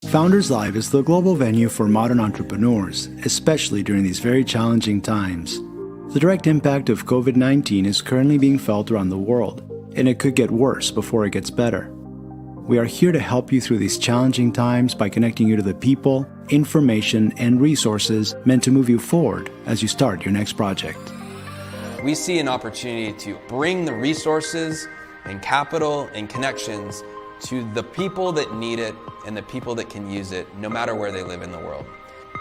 Founders Live is the global venue for modern entrepreneurs, especially during these very challenging times. The direct impact of COVID-19 is currently being felt around the world, and it could get worse before it gets better. We are here to help you through these challenging times by connecting you to the people, information, and resources meant to move you forward as you start your next project. We see an opportunity to bring the resources and capital and connections to the people that need it and the people that can use it, no matter where they live in the world.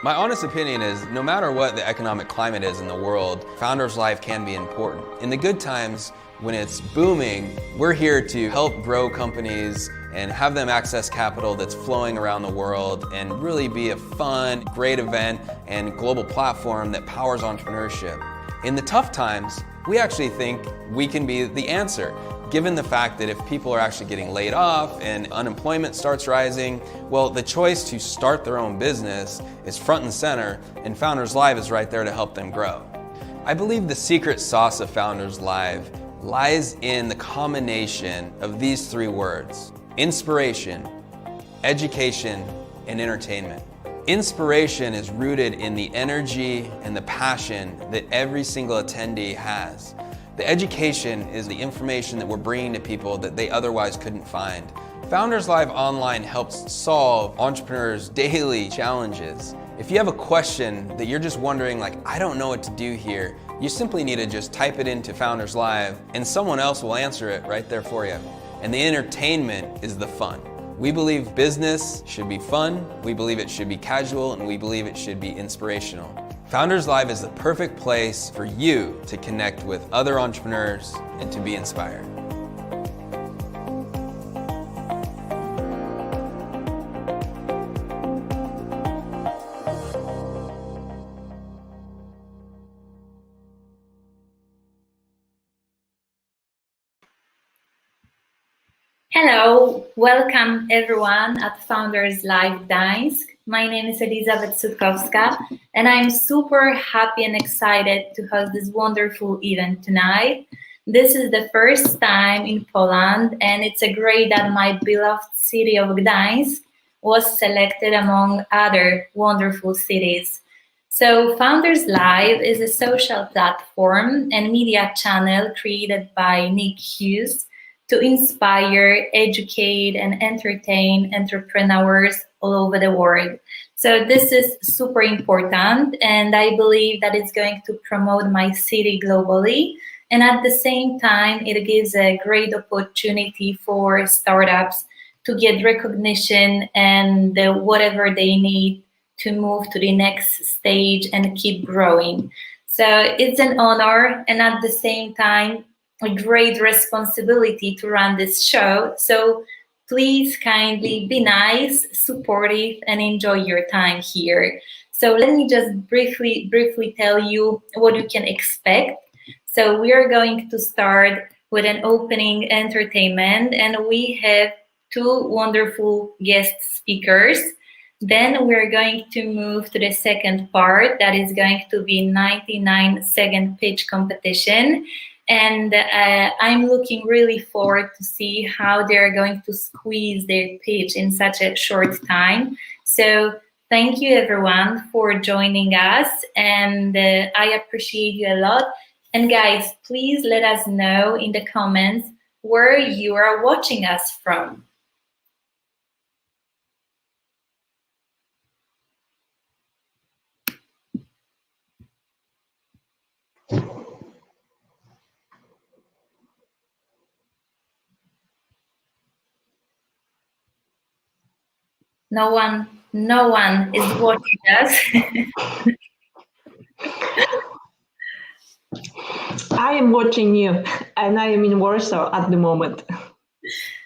My honest opinion is, no matter what the economic climate is in the world, Founders Live can be important. In the good times, when it's booming, we're here to help grow companies and have them access capital that's flowing around the world and really be a fun, great event and global platform that powers entrepreneurship. In the tough times, we actually think we can be the answer, given the fact that if people are actually getting laid off and unemployment starts rising, well, the choice to start their own business is front and center, and Founders Live is right there to help them grow. I believe the secret sauce of Founders Live lies in the combination of these three words: inspiration, education, and entertainment. Inspiration is rooted in the energy and the passion that every single attendee has. The education is the information that we're bringing to people that they otherwise couldn't find. Founders Live Online helps solve entrepreneurs' daily challenges. If you have a question that you're just wondering, like, I don't know what to do here, you simply need to just type it into Founders Live and someone else will answer it right there for you. And the entertainment is the fun. We believe business should be fun, we believe it should be casual, and we believe it should be inspirational. Founders Live is the perfect place for you to connect with other entrepreneurs and to be inspired. Hello, welcome everyone at Founders Live Gdańsk. My name is Elizabeth Sutkowska, and I'm super happy and excited to host this wonderful event tonight. This is the first time in Poland, and it's a great that my beloved city of Gdańsk was selected among other wonderful cities. So Founders Live is a social platform and media channel created by Nick Hughes to inspire, educate, and entertain entrepreneurs all over the world. So this is super important, and I believe that it's going to promote my city globally. And at the same time, it gives a great opportunity for startups to get recognition and whatever they need to move to the next stage and keep growing. So it's an honor, and at the same time, a great responsibility to run this show. So please kindly be nice, supportive, and enjoy your time here. So let me just briefly tell you what you can expect. So we are going to start with an opening entertainment, and we have two wonderful guest speakers. Then we're going to move to the second part, that is going to be 99-second pitch competition. And I'm looking really forward to see how they're going to squeeze their pitch in such a short time. So thank you everyone for joining us, and I appreciate you a lot. And guys, please let us know in the comments where you are watching us from. No one is watching us. I am watching you, and I am in Warsaw at the moment.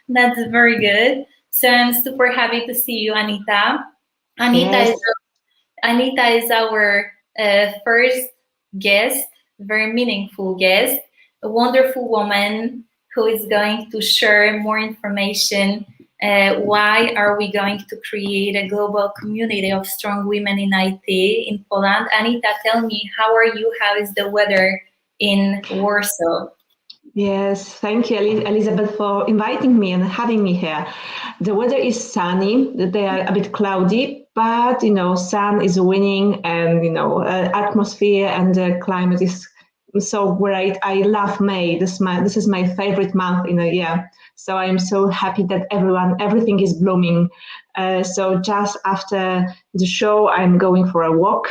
That's very good. So I'm super happy to see you, Anita. Anita is our first guest, very meaningful guest, a wonderful woman who is going to share more information. Why are we going to create a global community of strong women in IT in Poland? Anita, tell me, how are you? How is the weather in Warsaw? Yes, thank you, Elizabeth, for inviting me and having me here. The weather is sunny. They are a bit cloudy, but sun is winning, and atmosphere and the climate is so great. I love May. This is my favorite month in a year. So I'm so happy that everything is blooming. So just after the show, I'm going for a walk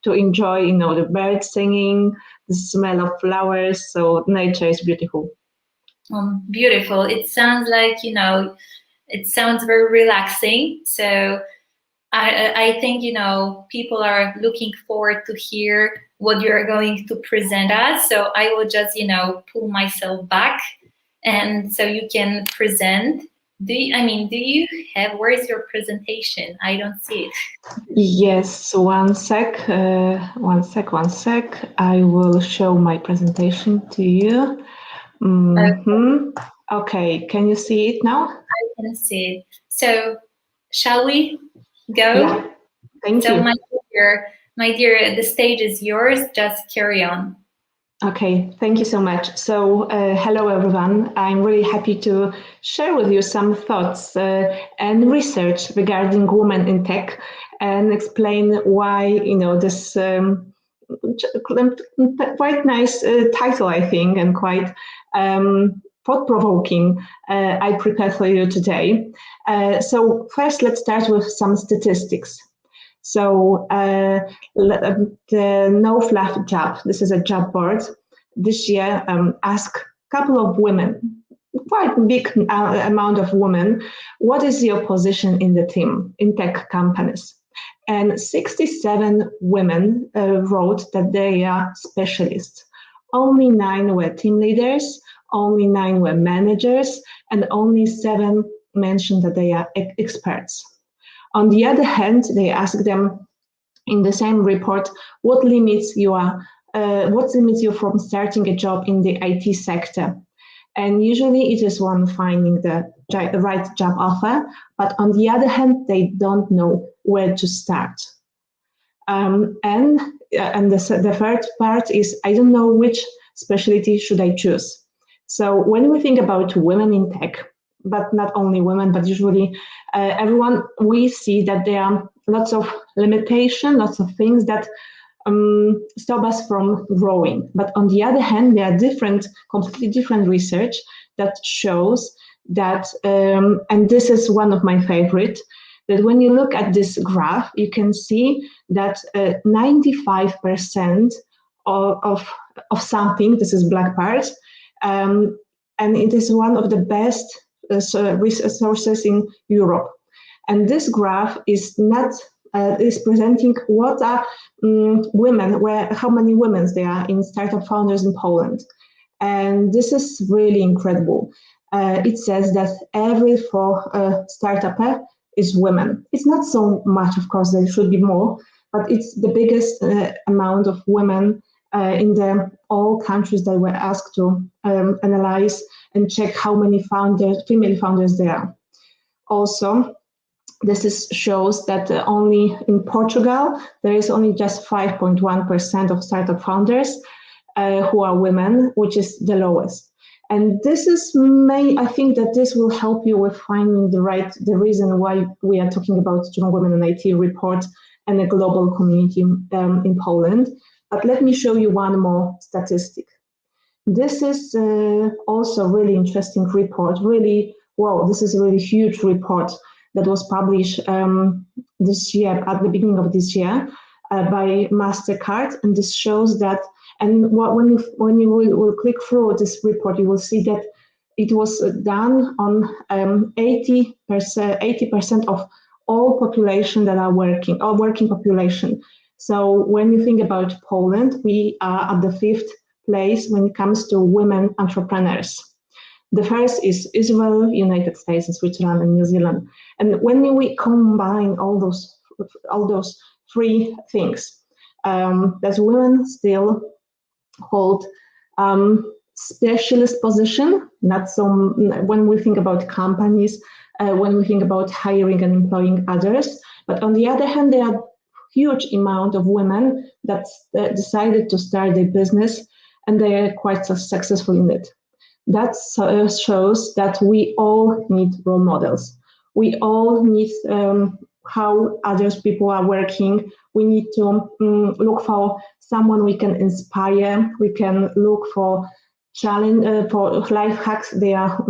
to enjoy, the birds singing, the smell of flowers. So nature is beautiful. Beautiful. It sounds like, it sounds very relaxing. So I think, people are looking forward to hear what you're going to present us. So I will just, pull myself back, and so you can present. Do you have, where is your presentation? I don't see it. Yes, one sec. I will show my presentation to you. Okay, can you see it now? I can see it. So shall we go? Yeah, thank you. So my dear, the stage is yours. Just carry on. Okay, thank you so much. So, hello everyone. I'm really happy to share with you some thoughts and research regarding women in tech, and explain why this quite nice title, I think, and quite thought-provoking I prepared for you today. So first, let's start with some statistics. So the No Fluff Job, this is a job board, this year asked a couple of women, quite a big amount of women, what is your position in the team in tech companies? And 67 women wrote that they are specialists. Only 9 were team leaders, only 9 were managers, and only 7 mentioned that they are experts. On the other hand, they asked them in the same report, what limits you from starting a job in the IT sector? And usually it is one finding the right job offer, but on the other hand, they don't know where to start. And the third part is, I don't know which specialty should I choose. So when we think about women in tech, but not only women, but usually everyone, we see that there are lots of limitations, lots of things that stop us from growing. But on the other hand, there are completely different research that shows that, and this is one of my favorite, that when you look at this graph, you can see that 95% of something, this is black part, and it is one of the best resources in Europe. And this graph is not is presenting what are women, how many women there are in startup founders in Poland. And this is really incredible. It says that every 4 startupper is women. It's not so much, of course, there should be more, but it's the biggest amount of women in all countries that were asked to analyze and check how many female founders there are. Also, this shows that only in Portugal, there is only just 5.1% of startup founders who are women, which is the lowest. And this is I think that this will help you with finding the reason why we are talking about Strong Women in IT report and a global community in Poland. But let me show you one more statistic. This is also a really interesting report. Really, wow, this is a really huge report that was published this year, at the beginning of this year, by MasterCard. And this shows that, and when you will click through this report, you will see that it was done on 80% of all population that are working, or working population. So when you think about Poland, we are at the 5th place when it comes to women entrepreneurs. The first is Israel, United States, and Switzerland, and New Zealand. And when we combine all those 3 things, that women still hold specialist position. Not so when we think about companies, when we think about hiring and employing others. But on the other hand, there are huge amount of women that decided to start their business, and they are quite successful in it. That shows that we all need role models. We all need how other people are working. We need to look for someone we can inspire. We can look for challenge for life hacks they are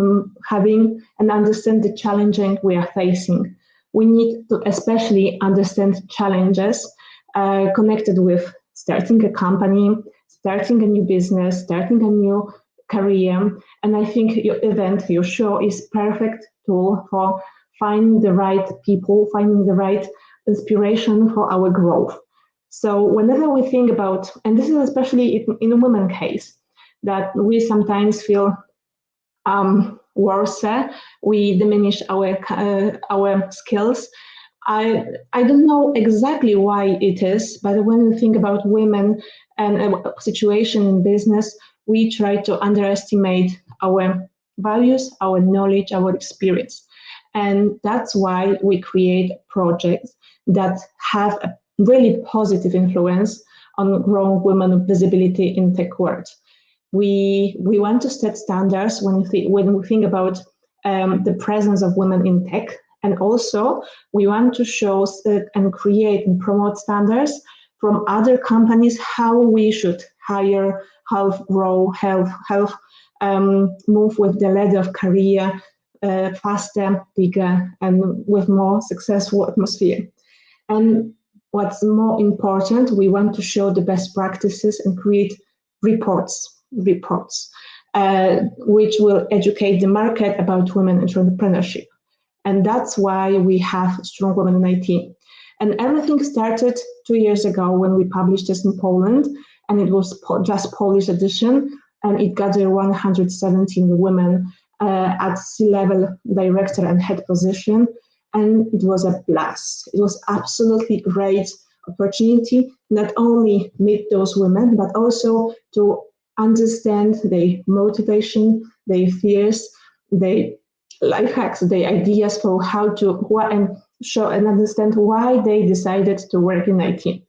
having and understand the challenges we are facing. We need to especially understand challenges connected with starting a company, starting a new business, starting a new career. And I think your event, your show is perfect tool for finding the right people, finding the right inspiration for our growth. So whenever we think about, and this is especially in a women case, that we sometimes feel worse, we diminish our skills. I don't know exactly why it is, but when we think about women and a situation in business, we try to underestimate our values, our knowledge, our experience. And that's why we create projects that have a really positive influence on growing women visibility in tech world. We want to set standards when we think about the presence of women in tech, and also we want to show and create and promote standards from other companies how we should hire, how grow, how move with the ladder of career faster, bigger, and with more successful atmosphere. And what's more important, we want to show the best practices and create reports, which will educate the market about women entrepreneurship. And that's why we have Strong Women in IT. And everything started 2 years ago when we published this in Poland, and it was just Polish edition, and it gathered 117 women at C-level director and head position, and it was a blast. It was absolutely great opportunity, not only meet those women, but also to understand their motivation, their fears, their life hacks, their ideas for how to and show and understand why they decided to work in IT.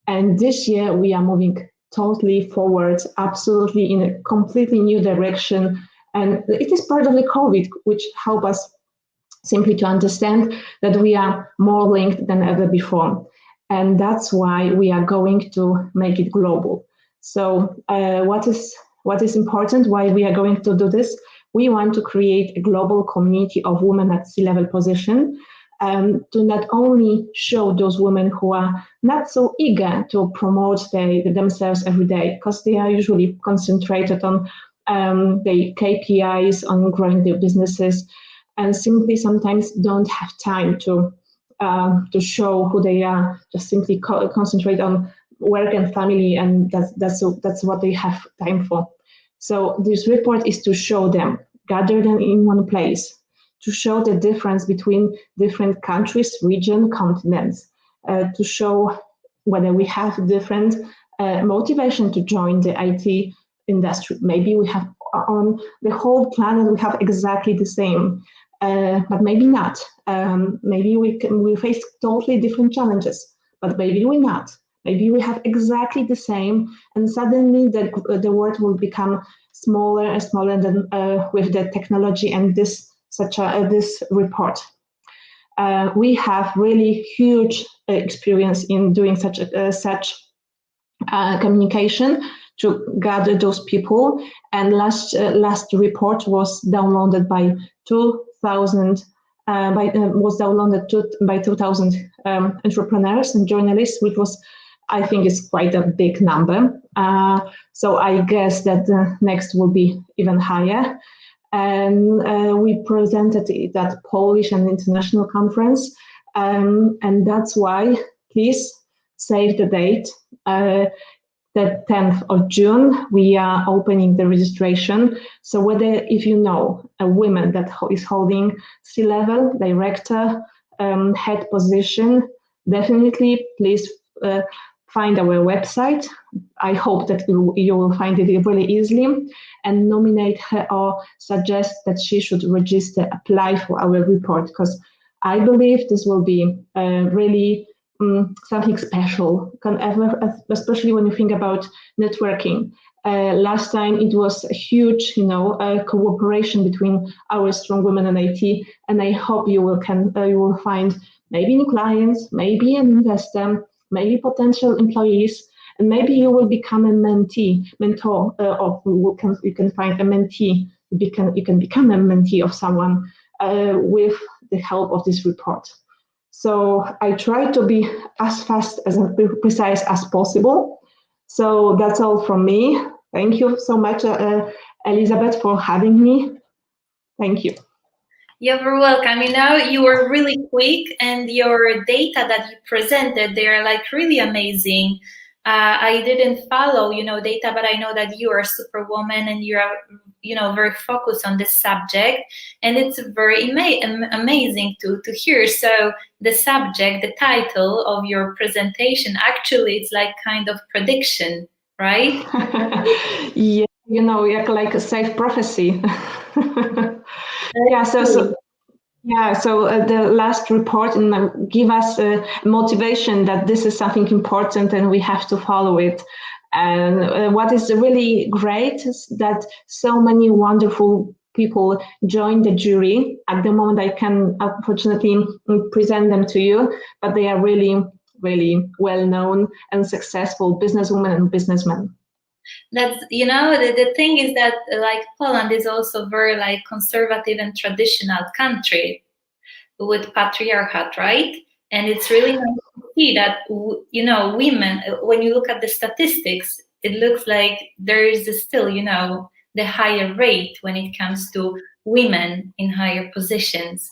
And this year we are moving totally forward, absolutely in a completely new direction. And it is part of the COVID, which help us simply to understand that we are more linked than ever before. And that's why we are going to make it global. So what is important, why we are going to do this? We want to create a global community of women at C-level position, to not only show those women who are not so eager to promote themselves every day, because they are usually concentrated on their KPIs, on growing their businesses, and simply sometimes don't have time to show who they are, just simply concentrate on work and family, and that's what they have time for. So this report is to show them, gather them in one place, to show the difference between different countries, region, continents, to show whether we have different motivation to join the IT industry. Maybe we have on the whole planet, we have exactly the same, but maybe not. Maybe we face totally different challenges, but maybe we're not. Maybe we have exactly the same, and suddenly the world will become smaller and smaller than with the technology and this report. We have really huge experience in doing such communication to gather those people. And last report was downloaded by 2,000 entrepreneurs and journalists, which was, I think, is quite a big number. So I guess that the next will be even higher. And we presented it at Polish and international conference. And that's why, please save the date. The 10th of June, we are opening the registration. So if you know a woman that is holding C-level, director, head position, definitely please find our website. I hope that you will find it really easily, and nominate her or suggest that she should register, apply for our report, because I believe this will be really something special, especially when you think about networking. Last time it was a huge, cooperation between our strong women in IT, and I hope you will find maybe new clients, maybe an investor, maybe potential employees, and maybe you will become a mentor, or you can find a mentee. You can become a mentee of someone with the help of this report. So I try to be as fast as precise as possible. So that's all from me. Thank you so much, Elizabeth, for having me. Thank you. You're very welcome. You were really quick, and your data that you presented, they're like really amazing. I didn't follow, data, but I know that you are a superwoman and you are, very focused on this subject, and it's very amazing to hear. So the subject, the title of your presentation, actually, it's like kind of prediction, right? Yeah, like a safe prophecy. Yeah, so the last report give us motivation that this is something important and we have to follow it. And what is really great is that so many wonderful people joined the jury. At the moment, I can unfortunately present them to you, but they are really, really well-known and successful businesswomen and businessmen. That's, the thing is that like Poland is also very like conservative and traditional country with patriarchat, right? And it's really nice to see that, women, when you look at the statistics, it looks like there is still, the higher rate when it comes to women in higher positions.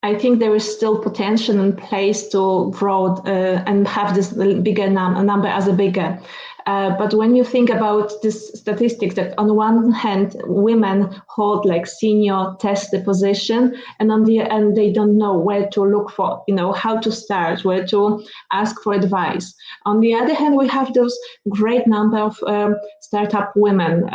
I think there is still potential in place to grow and have this bigger number as a bigger. But when you think about this statistics, that on one hand, women hold like senior test position, and on the end, they don't know where to look for, how to start, where to ask for advice. On the other hand, we have those great number of startup women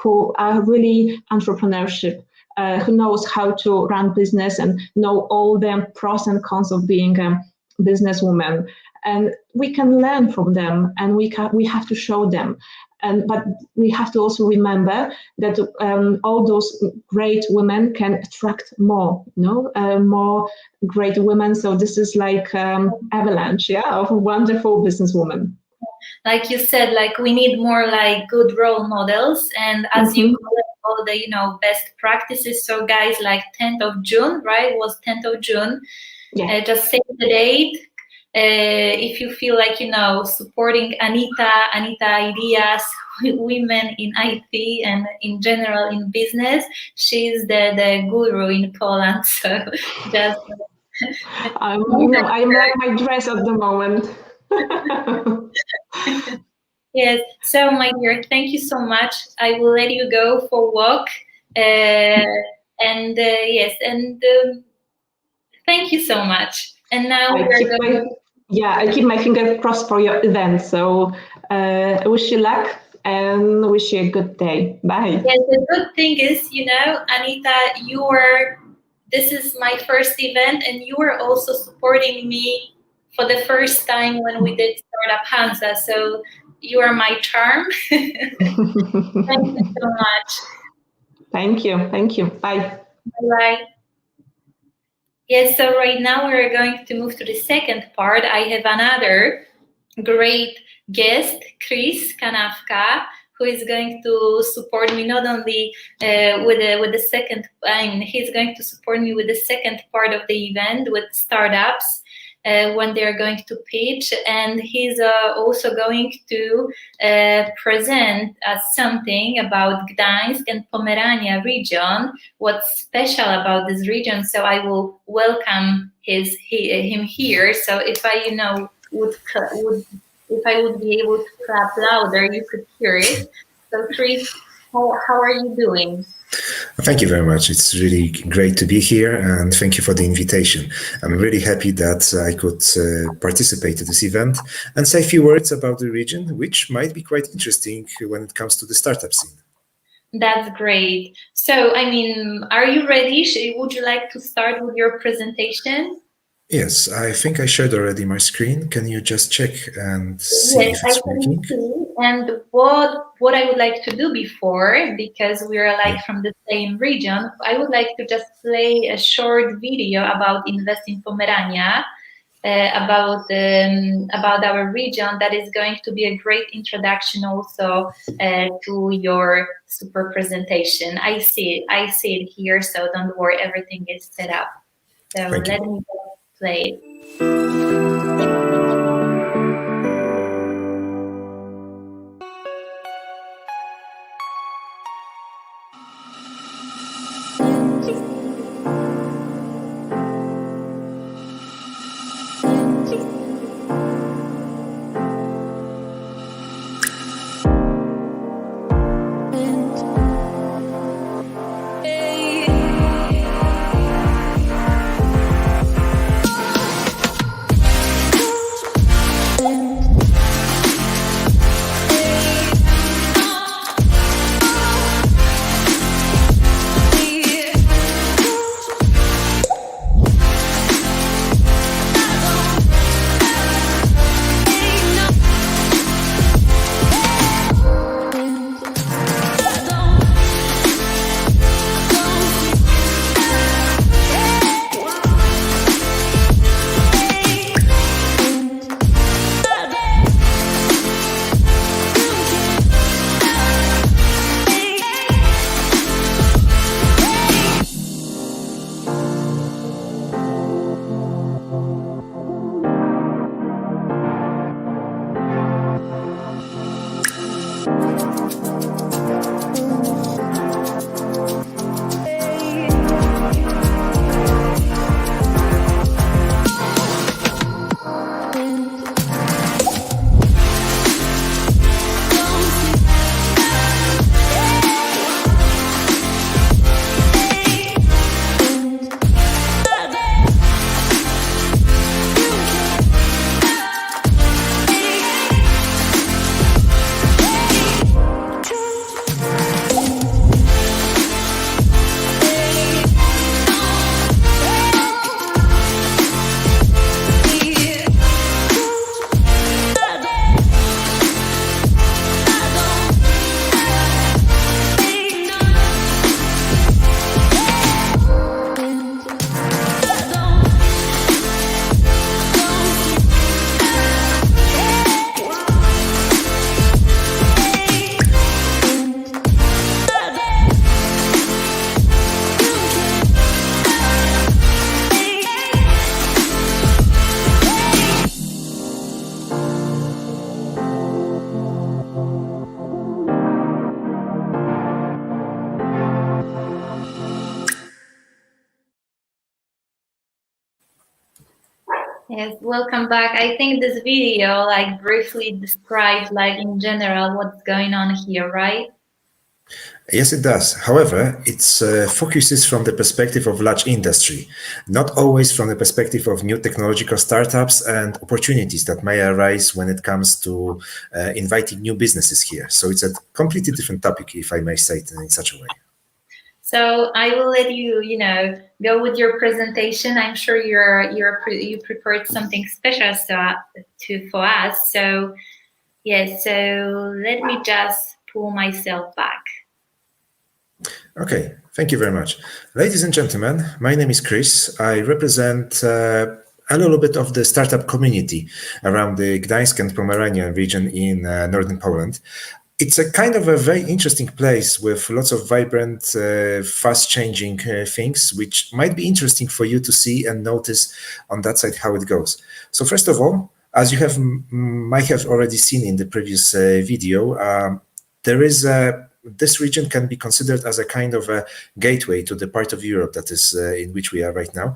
who are really entrepreneurship. Who knows how to run business and know all the pros and cons of being a businesswoman. And we can learn from them, and we have to show them. But we have to also remember that all those great women can attract more, more great women. So this is like avalanche, of wonderful businesswomen. Like you said, like we need more like good role models, and as you call it, all the best practices. So guys, like 10th of June, right? It was 10th of June. Yeah. Just save the date. If you feel like supporting Anita ideas, women in IT and in general in business, she's the guru in Poland. So just I'm wearing my dress at the moment. Yes. So, my dear, thank you so much. I will let you go for walk. And thank you so much. And now I keep my finger crossed for your event. So I wish you luck and wish you a good day. Bye. Yes, the good thing is, Anita, this is my first event, and you were also supporting me for the first time when we did Startup Hansa. So you are my charm. Thank you so much. Thank you. Bye. Bye. Yes, so right now we're going to move to the second part. I have another great guest, Krzysztof Kanawka, who is going to support me not only with the second, he's going to support me with the second part of the event with startups when they're going to pitch, and he's also going to present something about Gdańsk and Pomerania region, what's special about this region. So I will welcome him here. So if I would be able to clap louder, you could hear it. So Chris, how are you doing? Thank you very much. It's really great to be here, and thank you for the invitation. I'm really happy that I could participate in this event and say a few words about the region, which might be quite interesting when it comes to the startup scene. That's great. So, are you ready? Would you like to start with your presentation? Yes, I think I shared already my screen. Can you just check and see Yes, if I it's can working? see. And what I would like to do before, because we are Yeah. like from the same region, I would like to just play a short video about Invest in Pomerania, about our region. That is going to be a great introduction also to your super presentation. I see it here, so don't worry, everything is set up. So Thank let you. me play it. Yes, welcome back. I think this video like briefly describes like in general what's going on here, right? Yes, it does. However, it focuses from the perspective of large industry, not always from the perspective of new technological startups and opportunities that may arise when it comes to inviting new businesses here. So it's a completely different topic, if I may say it in such a way. So I will let you, go with your presentation. I'm sure you prepared something special for us. So yes, so let me just pull myself back. Okay, thank you very much. Ladies and gentlemen, my name is Chris. I represent a little bit of the startup community around the Gdańsk and Pomerania region in northern Poland. It's a kind of a very interesting place with lots of vibrant, fast-changing things, which might be interesting for you to see and notice on that side how it goes. So first of all, as you might have already seen in the previous video, this region can be considered as a kind of a gateway to the part of Europe that is in which we are right now.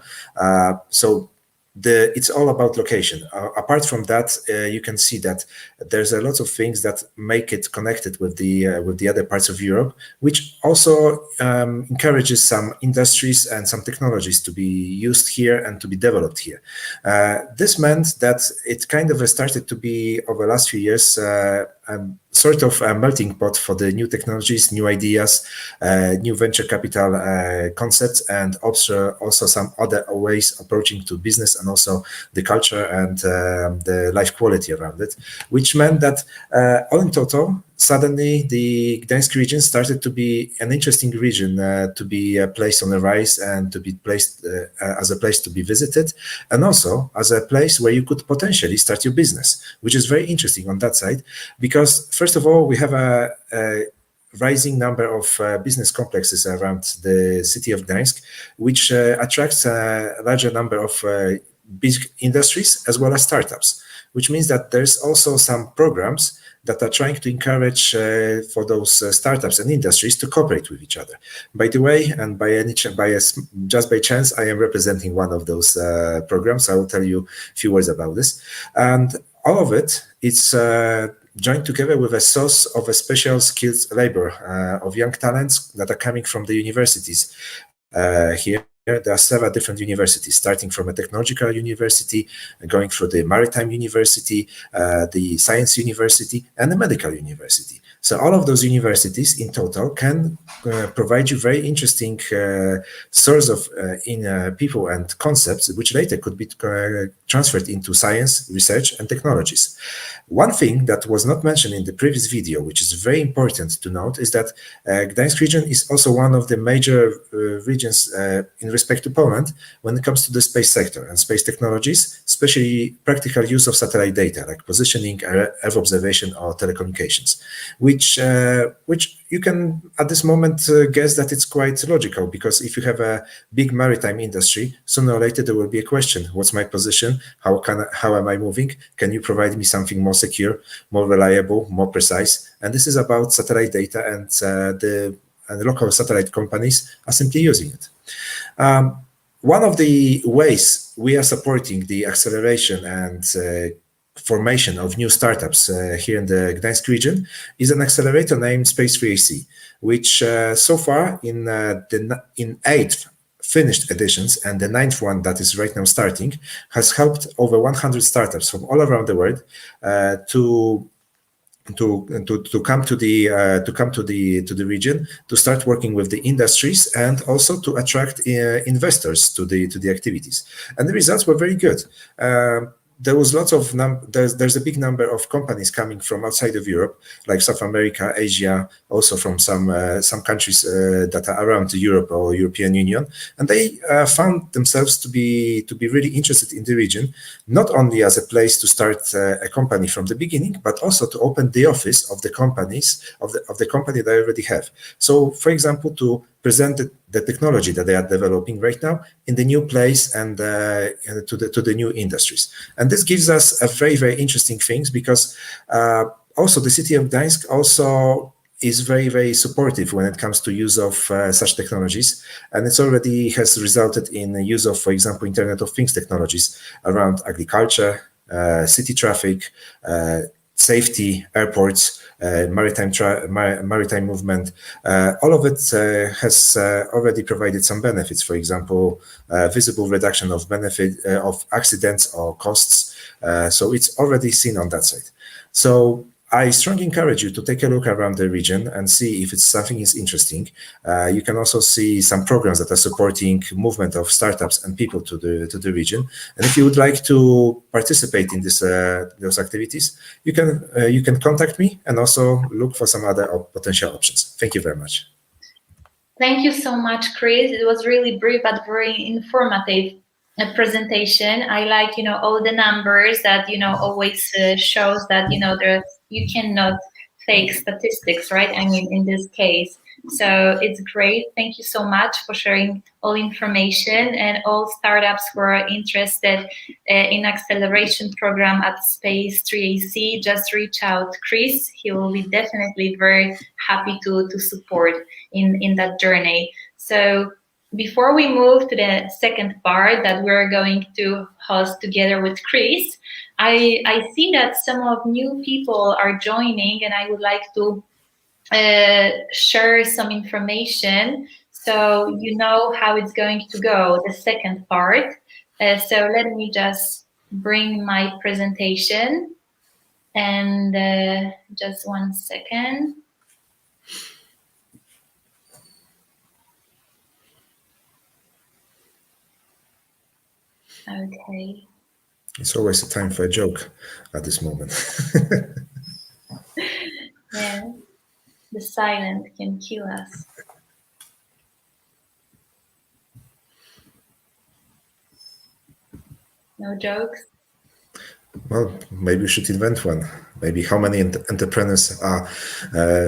It's all about location. Apart from that, you can see that there's a lot of things that make it connected with the other parts of Europe, which also encourages some industries and some technologies to be used here and to be developed here. This meant that it kind of started to be over the last few years sort of a melting pot for the new technologies, new ideas, new venture capital concepts, and also some other ways approaching to business and also the culture and the life quality around it, which meant that all in total, suddenly the Gdańsk region started to be an interesting region to be placed on the rise and to be placed as a place to be visited, and also as a place where you could potentially start your business, which is very interesting on that side, because first of all, we have a rising number of business complexes around the city of Gdańsk, which attracts a larger number of big industries as well as startups, which means that there's also some programs that are trying to encourage for those startups and industries to cooperate with each other. By the way, and just by chance, I am representing one of those programs. I will tell you a few words about this. And all of it, it's joined together with a source of a special skilled labor of young talents that are coming from the universities here. There are several different universities, starting from a technological university, going through the maritime university, the science university, and the medical university. So all of those universities in total can provide you very interesting source of people and concepts, which later could be transferred into science, research, and technologies. One thing that was not mentioned in the previous video, which is very important to note, is that Gdańsk region is also one of the major regions in respect to Poland when it comes to the space sector and space technologies, especially practical use of satellite data like positioning, Earth observation, or telecommunications, which you can at this moment guess that it's quite logical, because if you have a big maritime industry, sooner or later there will be a question: what's my position? How am I moving? Can you provide me something more secure, more reliable, more precise? And this is about satellite data, and the local satellite companies are simply using it. One of the ways we are supporting the acceleration and formation of new startups here in the Gdańsk region is an accelerator named Space 3AC, which so far in 8 finished editions and the 9th one that is right now starting has helped over 100 startups from all around the world to come to the region, to start working with the industries, and also to attract investors to the activities. And the results were very good. There was lots of there's a big number of companies coming from outside of Europe, like South America, Asia, also from some countries that are around Europe or European Union, and they found themselves to be really interested in the region, not only as a place to start a company from the beginning, but also to open the office of the companies of the company they already have. So, for example, to present the technology that they are developing right now in the new place and to the new industries. And this gives us a very, very interesting things, because also the city of Gdańsk also is very, very supportive when it comes to use of such technologies. And it's already has resulted in the use of, for example, Internet of Things technologies around agriculture, city traffic, safety, airports, maritime movement. All of it has already provided some benefits. For example, visible reduction of of accidents or costs. So it's already seen on that side. So I strongly encourage you to take a look around the region and see if it's something is interesting. You can also see some programs that are supporting movement of startups and people to the region. And if you would like to participate in those activities, you can contact me and also look for some other potential options. Thank you very much. Thank you so much, Chris. It was really brief but very informative presentation. I like, all the numbers that, always shows that, you cannot fake statistics, right? I mean, in this case. So it's great. Thank you so much for sharing all information, and all startups who are interested in acceleration program at Space 3AC, just reach out to Chris. He will be definitely very happy to support in that journey. So before we move to the second part that we're going to host together with Chris, I see that some of new people are joining, and I would like to share some information so you know how it's going to go, the second part. So let me just bring my presentation. And just 1 second. Okay. It's always a time for a joke at this moment. Yeah, the silence can kill us. No jokes? Well, maybe we should invent one. Maybe how many entrepreneurs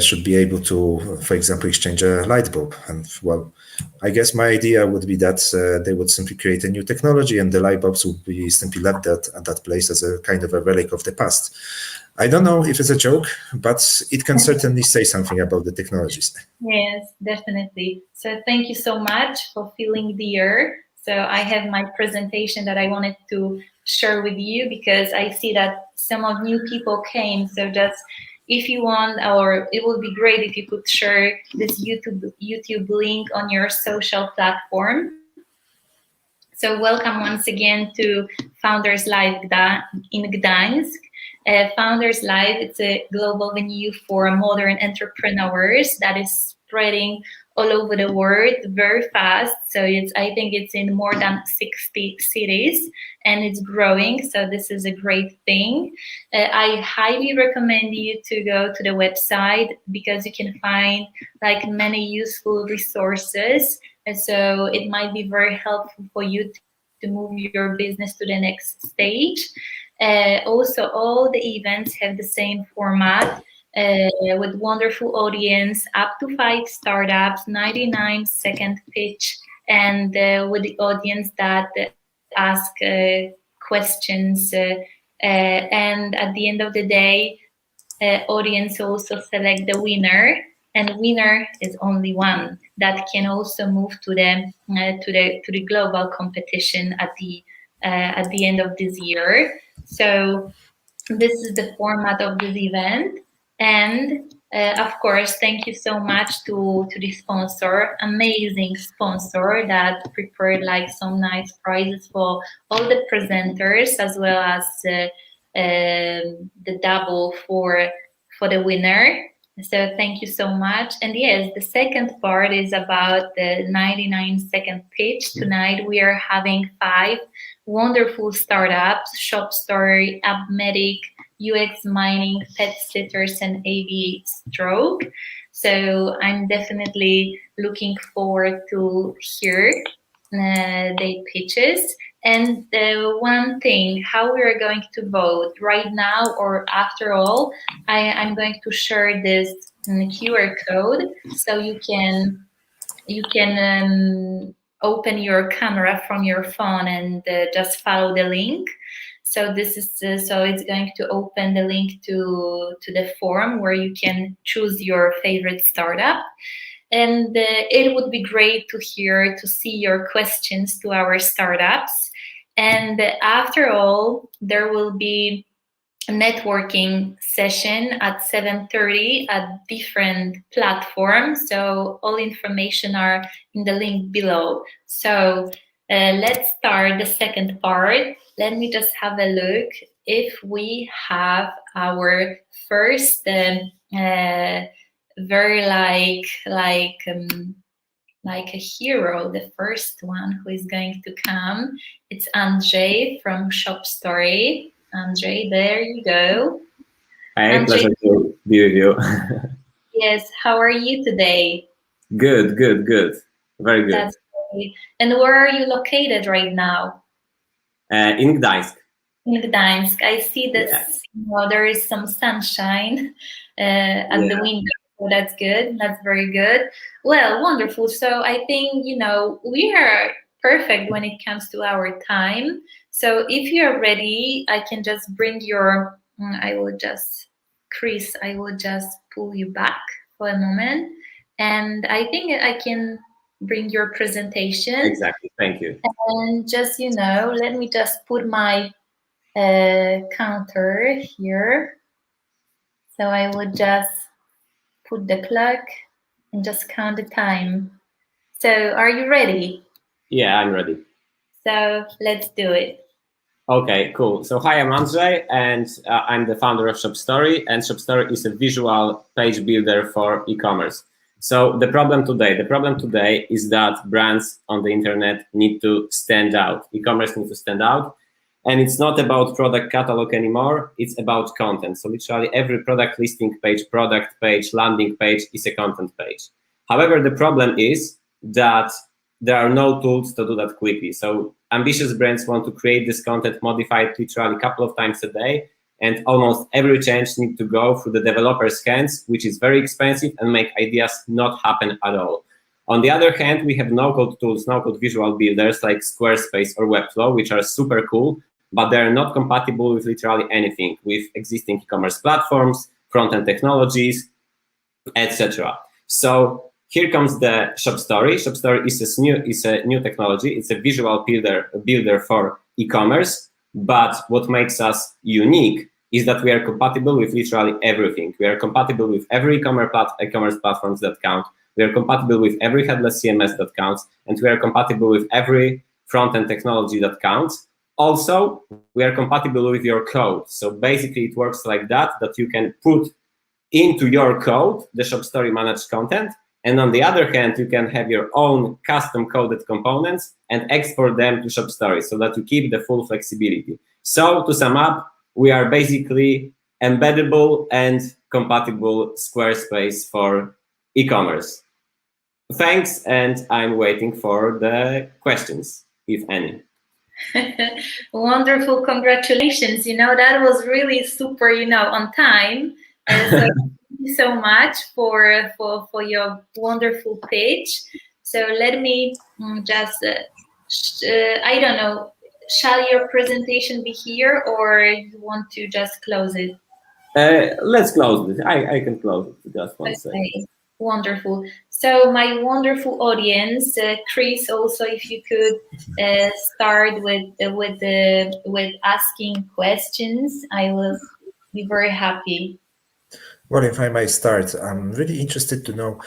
should be able to, for example, exchange a light bulb? And well, I guess my idea would be that they would simply create a new technology, and the light bulbs would be simply left at that place as a kind of a relic of the past. I don't know if it's a joke, but it can certainly say something about the technologies. Yes, definitely. So thank you so much for filling the air. So I have my presentation that I wanted to share with you, because I see that some of new people came. So just if you want, or it would be great if you could share this YouTube link on your social platform. So welcome once again to Founders Live in Gdańsk. Founders Live, it's a global venue for modern entrepreneurs that is spreading all over the world very fast. So I think it's in more than 60 cities, and it's growing. So this is a great thing. I highly recommend you to go to the website, because you can find like many useful resources. And so it might be very helpful for you to move your business to the next stage. Also, all the events have the same format, with wonderful audience, up to 5 startups, 99-second pitch, and with the audience that ask questions. And at the end of the day, audience also select the winner, and winner is only one that can also move to the global competition at the end of this year. So this is the format of this event. And of course, thank you so much to the sponsor, amazing sponsor that prepared like some nice prizes for all the presenters, as well as the double for the winner. So thank you so much. And yes, the second part is about the 99-second pitch. Tonight we are having 5 wonderful startups: Shopstory, Upmedic, UX Mining, Pet Sitters, and AV Stroke. So I'm definitely looking forward to hear their pitches. And one thing, how we are going to vote right now or after all, I'm going to share this QR code, so you can open your camera from your phone and just follow the link. So this is so it's going to open the link to the form where you can choose your favorite startup. And it would be great to see your questions to our startups. And after all, there will be a networking session at 7:30 at different platforms. So all information are in the link below. So let's start the second part. Let me just have a look if we have our first very like a hero, the first one who is going to come. It's Andrzej from Shopstory. Andrzej, there you go. Hi, pleasure to be with you. Yes, how are you today? Good. Very good. That's great. And where are you located right now? In Gdańsk. In Gdańsk. I see that there is some sunshine at the window. So that's good. That's very good. Well, wonderful. So I think, we are perfect when it comes to our time. So if you're ready, I can just bring Chris, I will just pull you back for a moment. And I think I can bring your presentation. Exactly. Thank you. And just, let me just put my counter here. So I would just put the clock and just count the time. So are you ready? Yeah, I'm ready. So let's do it. Okay, cool. So hi, I'm Andrzej, and I'm the founder of Shopstory, and Shopstory is a visual page builder for e-commerce. So the problem today is that brands on the internet need to stand out. E-commerce needs to stand out, and it's not about product catalog anymore. It's about content. So literally every product listing page, product page, landing page is a content page. However, the problem is that there are no tools to do that quickly. So ambitious brands want to create this content, modify it literally a couple of times a day, and almost every change needs to go through the developer's hands, which is very expensive and make ideas not happen at all. On the other hand, we have no-code tools, no-code visual builders like Squarespace or Webflow, which are super cool, but they're not compatible with literally anything, with existing e-commerce platforms, front-end technologies, etc. So here comes the Shopstory. Shopstory is a new technology. It's a visual builder for e-commerce. But what makes us unique is that we are compatible with literally everything. We are compatible with every e-commerce platforms that count. We are compatible with every headless CMS that counts, and we are compatible with every front-end technology that counts. Also, we are compatible with your code. So basically, it works like that you can put into your code the Shopstory managed content. And on the other hand, you can have your own custom coded components and export them to Shopstory so that you keep the full flexibility. So to sum up, we are basically embeddable and compatible Squarespace for e-commerce. Thanks, and I'm waiting for the questions, if any. Wonderful, congratulations. That was really super, on time. So thank you so much for your wonderful pitch. So let me just, I don't know, shall your presentation be here or you want to just close it? Let's close it. I can close it just one second. Wonderful. So my wonderful audience, Chris, also if you could start with asking questions, I will be very happy. Well, if I may start, I'm really interested to know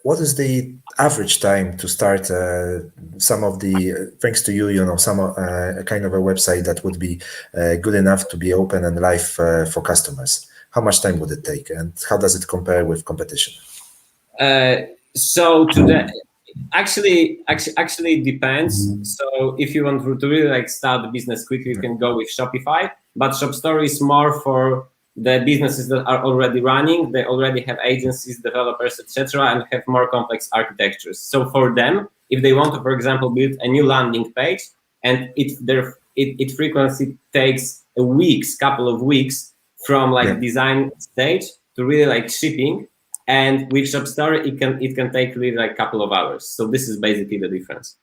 what is the average time to start some of the, thanks to you, some kind of a website that would be good enough to be open and live for customers. How much time would it take, and how does it compare with competition? So today, actually it depends. So if you want to really start the business quickly, you can go with Shopify. But Shopstory is more for the businesses that are already running. They already have agencies, developers, etc., and have more complex architectures. So for them, if they want to, for example, build a new landing page, and it frequently takes couple of weeks from design stage to really shipping. And with Shopstory, it can take really a couple of hours. So this is basically the difference.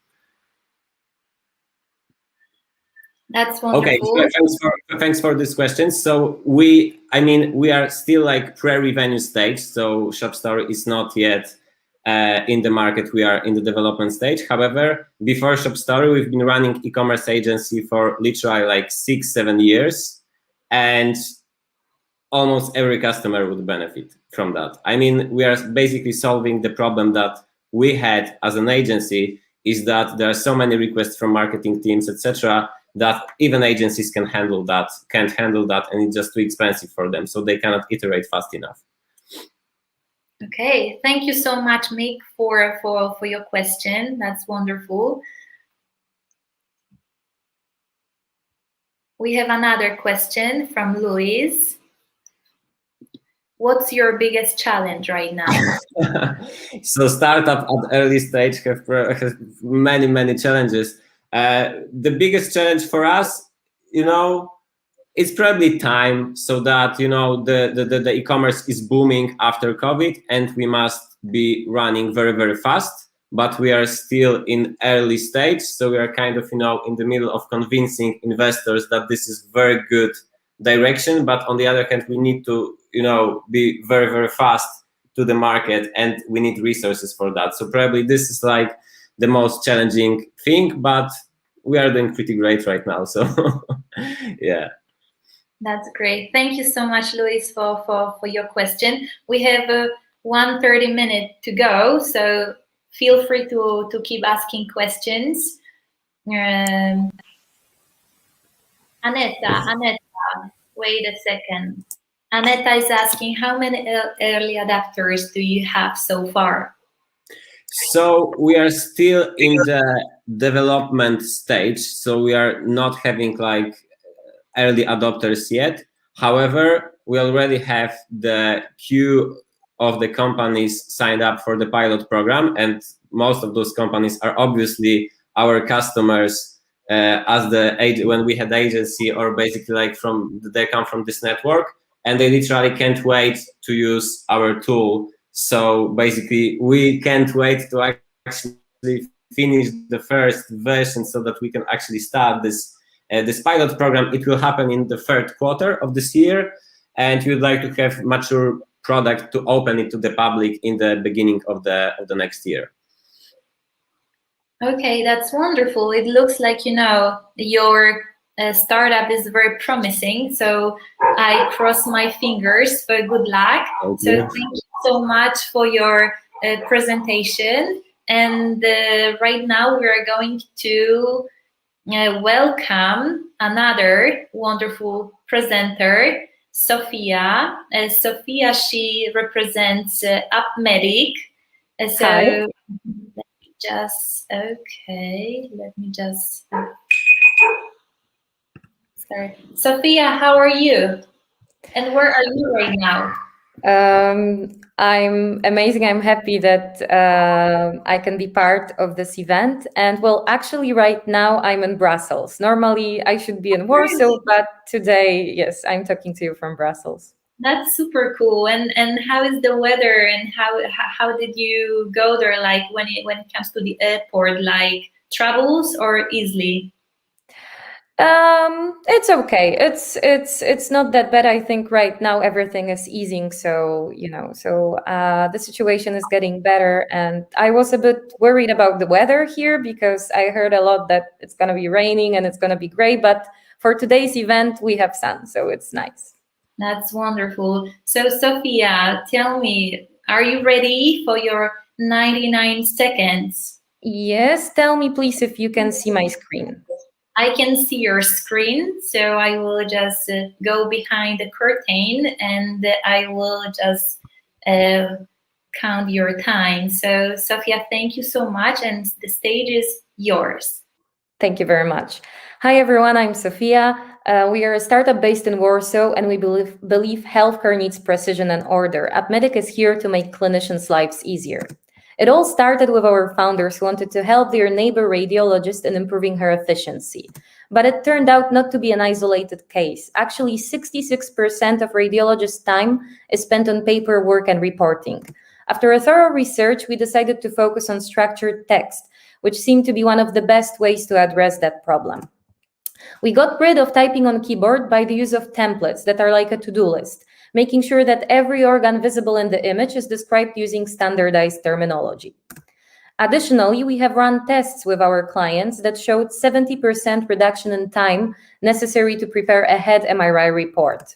That's wonderful. Okay, thanks for this question. So we are still pre-revenue stage. So Shopstory is not yet in the market. We are in the development stage. However, before Shopstory, we've been running e-commerce agency for literally 6-7 years, and almost every customer would benefit from that. We are basically solving the problem that we had as an agency, is that there are so many requests from marketing teams, etc., that even agencies can't handle that, and it's just too expensive for them, so they cannot iterate fast enough. Okay, thank you so much, Mick, for your question. That's wonderful. We have another question from Luis. What's your biggest challenge right now? So startup at early stage have many challenges. The biggest challenge for us, it's probably time, so that the e-commerce is booming after COVID, and we must be running very fast. But we are still in early stage, so we are kind of in the middle of convincing investors that this is very good direction. But on the other hand, we need to be very fast to the market, and we need resources for that. So probably this is the most challenging thing, but we are doing pretty great right now. So yeah. That's great. Thank you so much, Luis, for your question. We have 1:30 minutes to go, so feel free to keep asking questions. Aneta, wait a second. Aneta is asking, how many early adapters do you have so far? So we are still in the development stage, so we are not having like early adopters yet. However, we already have the queue of the companies signed up for the pilot program, and most of those companies are obviously our customers when we had agency, or basically like they come from this network, and they literally can't wait to use our tool. So basically, we can't wait to actually finish the first version so that we can actually start this pilot program. It will happen in the third quarter of this year, and we would like to have mature product to open it to the public in the beginning of the next year. Okay, that's wonderful. It looks like, your startup is very promising. So I cross my fingers for good luck. So thank you so much for your presentation. And right now we are going to welcome another wonderful presenter, Sophia. Sophia, she represents Upmedic. Hi. Let me just sorry. Sophia, how are you? And where are you right now? I'm amazing. I'm happy that I can be part of this event. And well, actually right now I'm in Brussels. Normally I should be in Warsaw, but today, yes, I'm talking to you from Brussels. That's super cool. And how is the weather, and how did you go there? Like when it comes to the airport, like travels or easily? It's okay. It's not that bad. I think right now everything is easing. So the situation is getting better. And I was a bit worried about the weather here because I heard a lot that it's gonna be raining and it's gonna be gray. But for today's event, we have sun, so it's nice. That's wonderful. So Sophia, tell me, are you ready for your 99 seconds? Yes, tell me please if you can see my screen. I can see your screen, so I will just go behind the curtain and I will just count your time. So Sophia, thank you so much, and the stage is yours. Thank you very much. Hi everyone, I'm Sophia. We are a startup based in Warsaw, and we believe healthcare needs precision and order. Upmedic is here to make clinicians' lives easier. It all started with our founders who wanted to help their neighbor radiologist in improving her efficiency. But it turned out not to be an isolated case. Actually, 66% of radiologists' time is spent on paperwork and reporting. After a thorough research, we decided to focus on structured text, which seemed to be one of the best ways to address that problem. We got rid of typing on keyboard by the use of templates that are like a to-do list, making sure that every organ visible in the image is described using standardized terminology. Additionally, we have run tests with our clients that showed 70% reduction in time necessary to prepare a head MRI report.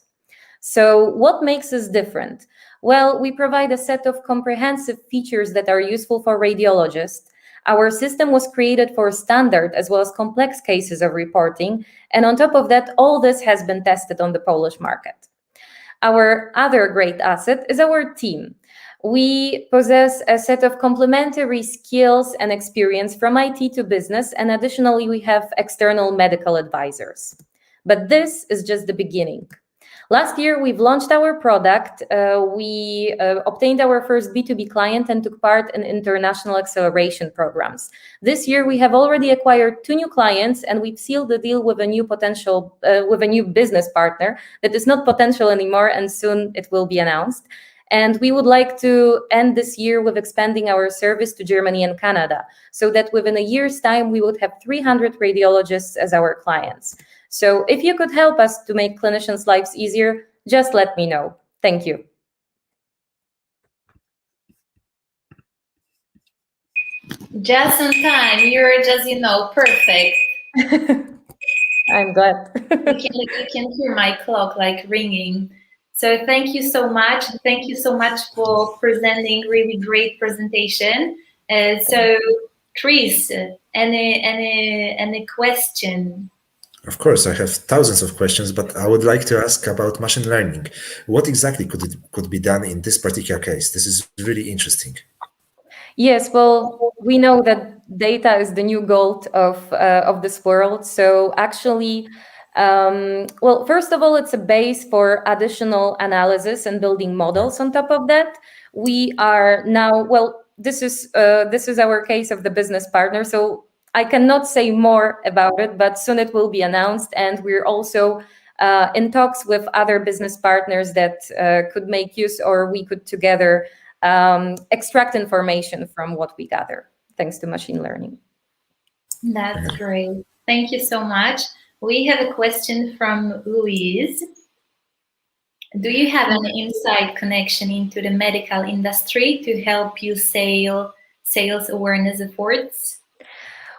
So what makes us different? Well, we provide a set of comprehensive features that are useful for radiologists. Our system was created for standard as well as complex cases of reporting. And on top of that, all this has been tested on the Polish market. Our other great asset is our team. We possess a set of complementary skills and experience from IT to business, and additionally, we have external medical advisors. But this is just the beginning. Last year, we've launched our product. We obtained our first B2B client and took part in international acceleration programs. This year, we have already acquired 2 new clients, and we've sealed the deal with a new business partner that is not potential anymore, and soon it will be announced. And we would like to end this year with expanding our service to Germany and Canada, so that within a year's time, we would have 300 radiologists as our clients. So if you could help us to make clinicians' lives easier, just let me know. Thank you. Just on time. You're just, perfect. I'm glad. you can hear my clock like ringing. So thank you so much. Thank you so much for presenting really great presentation. So Chris, any question? Of course, I have thousands of questions, but I would like to ask about machine learning. What exactly could be done in this particular case? This is really interesting. Yes, well, we know that data is the new gold of this world. So actually, well, first of all, it's a base for additional analysis and building models. On top of that, we are now, well, this is our case of the business partner. So I cannot say more about it, but soon it will be announced, and we're also in talks with other business partners that could make use, or we could together extract information from what we gather, thanks to machine learning. That's great. Thank you so much. We have a question from Louise. Do you have an inside connection into the medical industry to help you sales awareness efforts?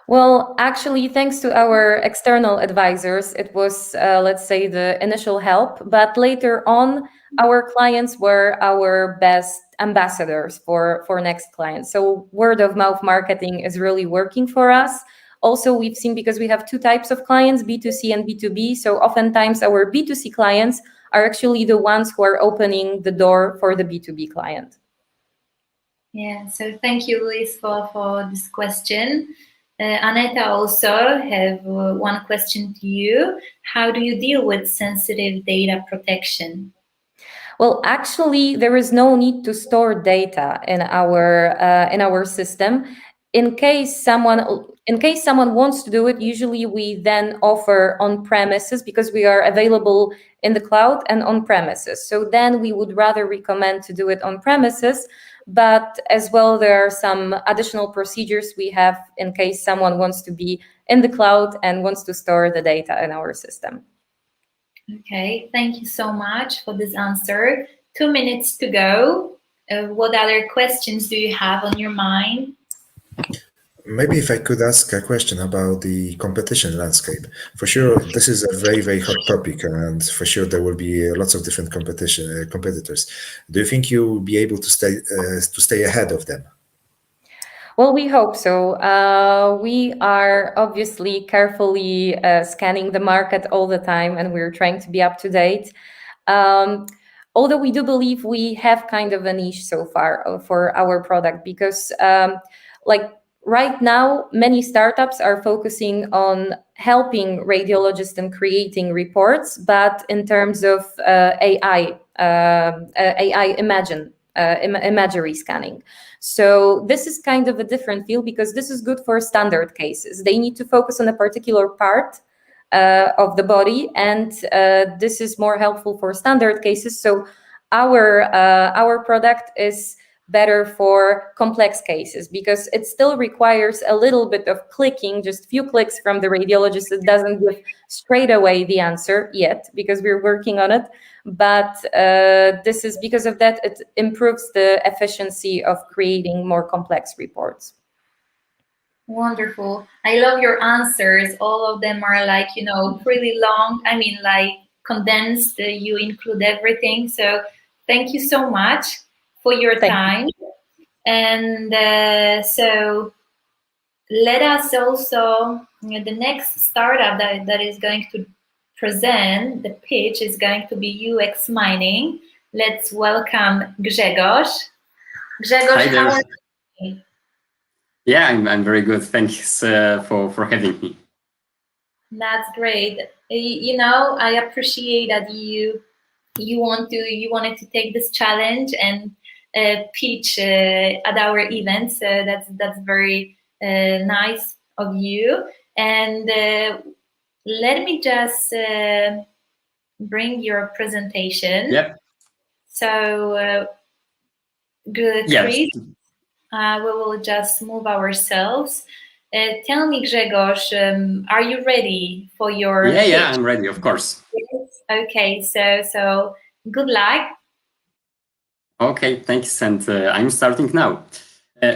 Well, actually, thanks to our external advisors, it was, let's say, the initial help. But later on, our clients were our best ambassadors for next clients. So word of mouth marketing is really working for us. Also, we've seen, because we have two types of clients, B2C and B2B. So oftentimes our B2C clients are actually the ones who are opening the door for the B2B client. Yeah, so thank you, Luis, for this question. Aneta also have one question to you. How do you deal with sensitive data protection? Well, actually, there is no need to store data in our system. In case someone wants to do it, usually we then offer on premises, because we are available in the cloud and on premises. So then we would rather recommend to do it on premises. But as well, there are some additional procedures we have in case someone wants to be in the cloud and wants to store the data in our system. Okay, thank you so much for this answer. 2 minutes to go. What other questions do you have on your mind? Maybe if I could ask a question about the competition landscape. For sure, this is a very, very hot topic, and for sure there will be lots of different competitors. Do you think you will be able to stay ahead of them? Well, we hope so. We are obviously carefully scanning the market all the time, and we're trying to be up to date. Although we do believe we have kind of a niche so far for our product, because like right now, many startups are focusing on helping radiologists and creating reports, but in terms of AI imagery scanning. So this is kind of a different field, because this is good for standard cases. They need to focus on a particular part of the body, and this is more helpful for standard cases. So our product is better for complex cases, because it still requires a little bit of clicking, just few clicks from the radiologist. It doesn't give straight away the answer yet, because we're working on it. But this is because of that, it improves the efficiency of creating more complex reports. Wonderful. I love your answers. All of them are like, pretty long. I mean, like condensed, you include everything. So thank you so much for your time. And so let us also, the next startup that is going to present the pitch is going to be UX Mining. Let's welcome Grzegorz. Grzegorz, how are you? Yeah, I'm very good. Thanks for having me. That's great. I appreciate that you wanted to take this challenge and pitch at our event. So that's very nice of you. And let me just bring your presentation. Yep. So good, yes. Chris. We will just move ourselves. Tell me, Grzegorz, are you ready for your pitch? Yeah, I'm ready, of course. Yes? Okay, so good luck. Okay, thanks, and I'm starting now.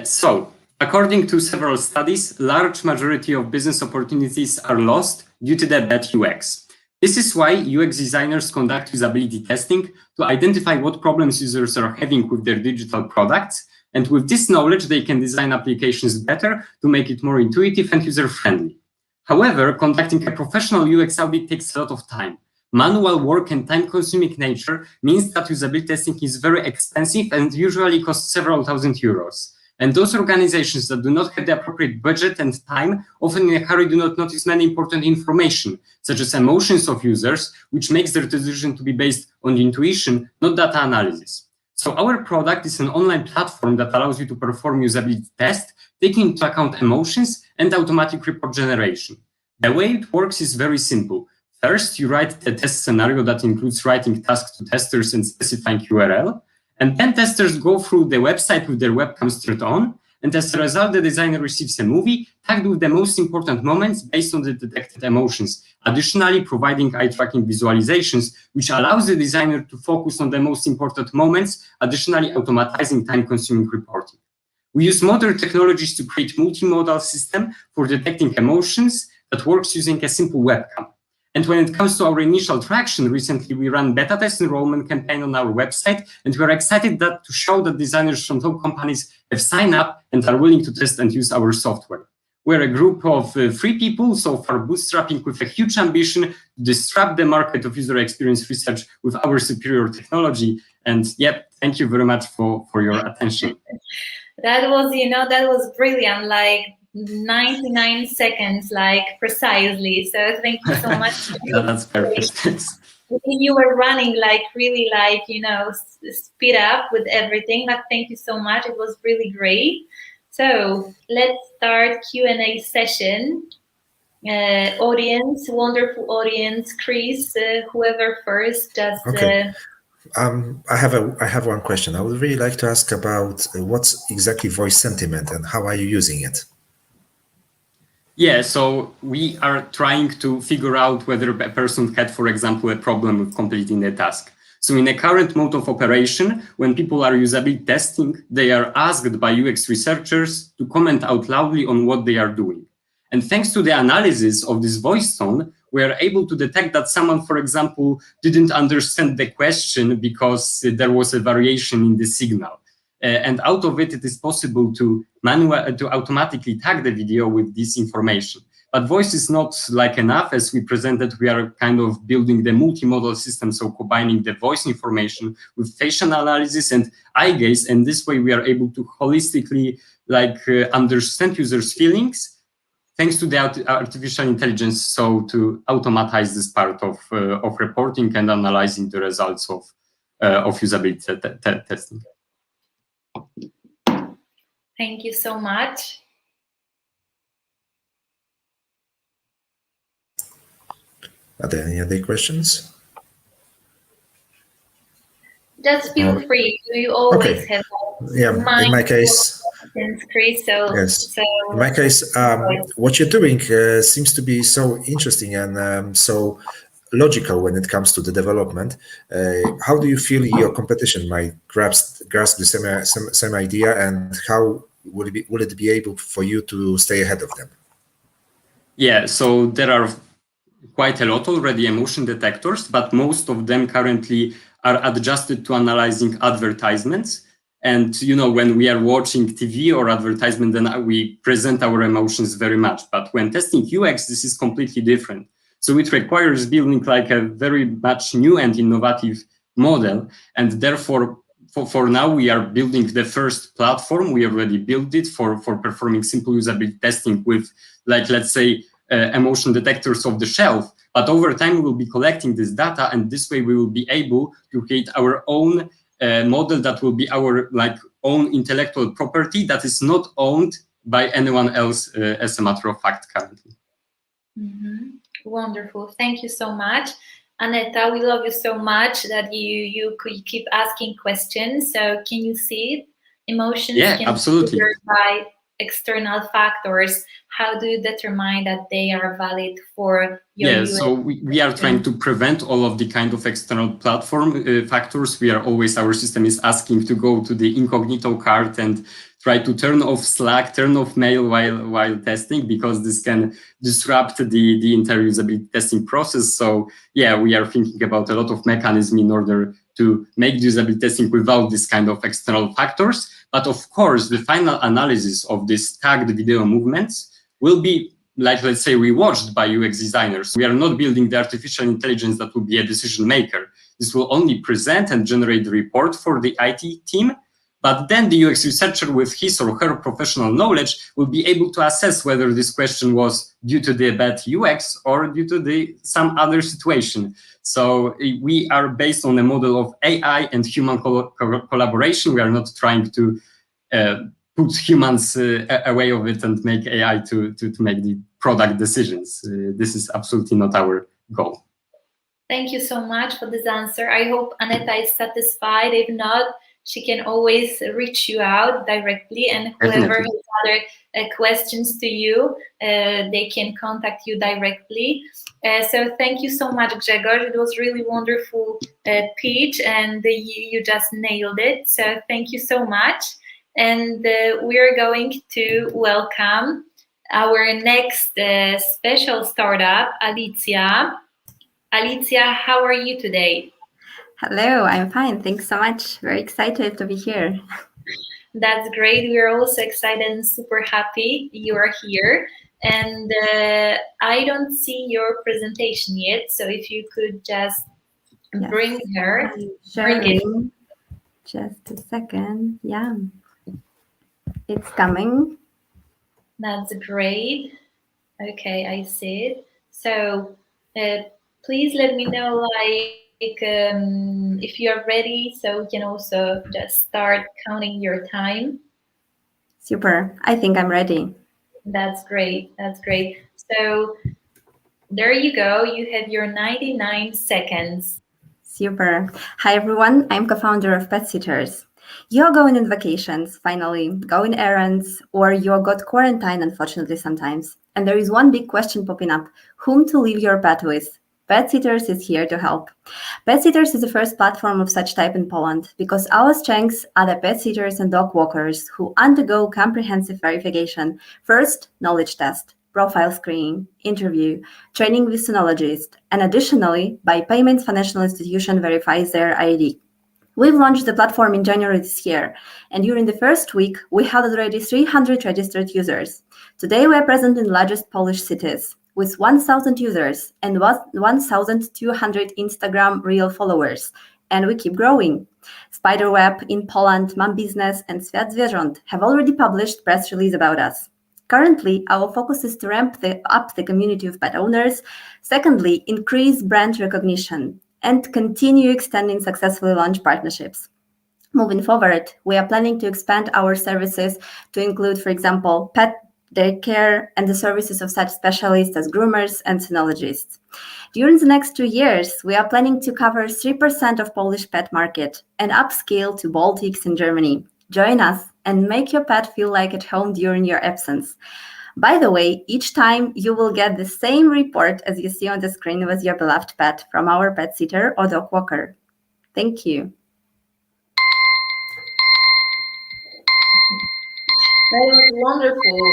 So, according to several studies, large majority of business opportunities are lost due to the bad UX. This is why UX designers conduct usability testing to identify what problems users are having with their digital products. And with this knowledge, they can design applications better to make it more intuitive and user-friendly. However, conducting a professional UX audit takes a lot of time. Manual work and time-consuming nature means that usability testing is very expensive and usually costs several thousand euros. And those organizations that do not have the appropriate budget and time often in a hurry do not notice many important information, such as emotions of users, which makes their decision to be based on intuition, not data analysis. So our product is an online platform that allows you to perform usability tests, taking into account emotions and automatic report generation. The way it works is very simple. First, you write the test scenario that includes writing tasks to testers and specifying URL. And then testers go through the website with their webcams turned on. And as a result, the designer receives a movie tagged with the most important moments based on the detected emotions, additionally providing eye tracking visualizations, which allows the designer to focus on the most important moments, additionally automatizing time-consuming reporting. We use modern technologies to create multimodal system for detecting emotions that works using a simple webcam. And when it comes to our initial traction, recently we ran beta test enrollment campaign on our website, and we're excited to show that designers from top companies have signed up and are willing to test and use our software. We're a group of 3 people, so far bootstrapping with a huge ambition to disrupt the market of user experience research with our superior technology. And yep, thank you very much for your attention. That was brilliant. Like 99 seconds, like precisely. So thank you so much. That's perfect. You were running like really like, speed up with everything, but thank you so much. It was really great. So let's start Q&A session. Audience, wonderful audience, Chris, whoever first, just... Okay. I have one question. I would really like to ask about what's exactly voice sentiment and how are you using it? Yeah, so we are trying to figure out whether a person had, for example, a problem with completing the task. So in the current mode of operation, when people are usability testing, they are asked by UX researchers to comment out loudly on what they are doing. And thanks to the analysis of this voice tone, we are able to detect that someone, for example, didn't understand the question because there was a variation in the signal. And out of it, it is possible to automatically tag the video with this information. But voice is not like enough. As we presented, we are kind of building the multimodal system, so combining the voice information with facial analysis and eye gaze, and this way we are able to holistically understand users' feelings, thanks to the artificial intelligence, so to automatize this part of reporting and analyzing the results of usability testing. Thank you so much. Are there any other questions? Just feel free. You always have. Yeah, in my case. Chris, so, yes. So, in my case, what you're doing seems to be so interesting and so logical when it comes to the development. How do you feel your competition might grasp the same idea, and how will it be able for you to stay ahead of them? Yeah, so there are quite a lot already emotion detectors, but most of them currently are adjusted to analyzing advertisements. And, when we are watching TV or advertisement, then we present our emotions very much. But when testing UX, this is completely different. So it requires building like a very much new and innovative model. And therefore, for now, we are building the first platform. We already built it for performing simple usability testing with, let's say, emotion detectors off the shelf. But over time, we will be collecting this data, and this way we will be able to create our own model that will be our own intellectual property that is not owned by anyone else, as a matter of fact, currently. Mm-hmm. Wonderful. Thank you so much. Aneta, we love you so much that you keep asking questions. So can you see it? Emotions can absolutely. be triggered by external factors. How do you determine that they are valid for your UX? So we are trying to prevent all of the kind of external platform factors. Our system is asking to go to the incognito card and try to turn off Slack, turn off mail while testing, because this can disrupt the entire usability testing process. So yeah, we are thinking about a lot of mechanisms in order to make usability testing without this kind of external factors. But of course, the final analysis of these tagged video movements will be like let's say rewatched by UX designers. We are not building the artificial intelligence that will be a decision maker. This will only present and generate the report for the IT team. But then the UX researcher with his or her professional knowledge will be able to assess whether this question was due to the bad UX or due to some other situation. So we are based on a model of AI and human collaboration. We are not trying to put humans away of it and make AI to make the product decisions. This is absolutely not our goal. Thank you so much for this answer. I hope Aneta is satisfied. If not, she can always reach you out directly, and whoever has other questions to you, they can contact you directly. So thank you so much, Grzegorz. It was really wonderful pitch, and you just nailed it. So thank you so much. And we're going to welcome our next special startup, Alicja. Alicja, how are you today? Hello, I'm fine. Thanks so much. Very excited to be here. That's great. We're also excited and super happy you are here. And I don't see your presentation yet, so if you could just bring her. Bring it. Just a second. Yeah, it's coming. That's great. Okay, I see it. So please let me know if you are ready, so we can also just start counting your time. Super. I think I'm ready. That's great. That's great. So there you go. You have your 99 seconds. Super. Hi, everyone. I'm co-founder of Pet Sitters. You're going on vacations, finally, going errands, or you got quarantined, unfortunately, sometimes. And there is one big question popping up: whom to leave your pet with? Pet Sitters is here to help. Pet Sitters is the first platform of such type in Poland because our strengths are the pet sitters and dog walkers who undergo comprehensive verification. First, knowledge test, profile screening, interview, training with sonologist, and additionally, by payments, financial institution verifies their ID. We've launched the platform in January this year, and during the first week, we had already 300 registered users. Today, we are present in the largest Polish cities, with 1,000 users and 1,200 Instagram Reel followers, and we keep growing. Spiderweb in Poland, Mam Business, and Świat Zwierząt have already published press release about us. Currently, our focus is to ramp up the community of pet owners. Secondly, increase brand recognition and continue extending successfully launched partnerships. Moving forward, we are planning to expand our services to include, for example, pet daycare and the services of such specialists as groomers and cynologists. During the next 2 years, we are planning to cover 3% of Polish pet market and upscale to Baltics and Germany. Join us and make your pet feel like at home during your absence. By the way, each time you will get the same report as you see on the screen with your beloved pet from our pet sitter or dog walker. Thank you. That was wonderful.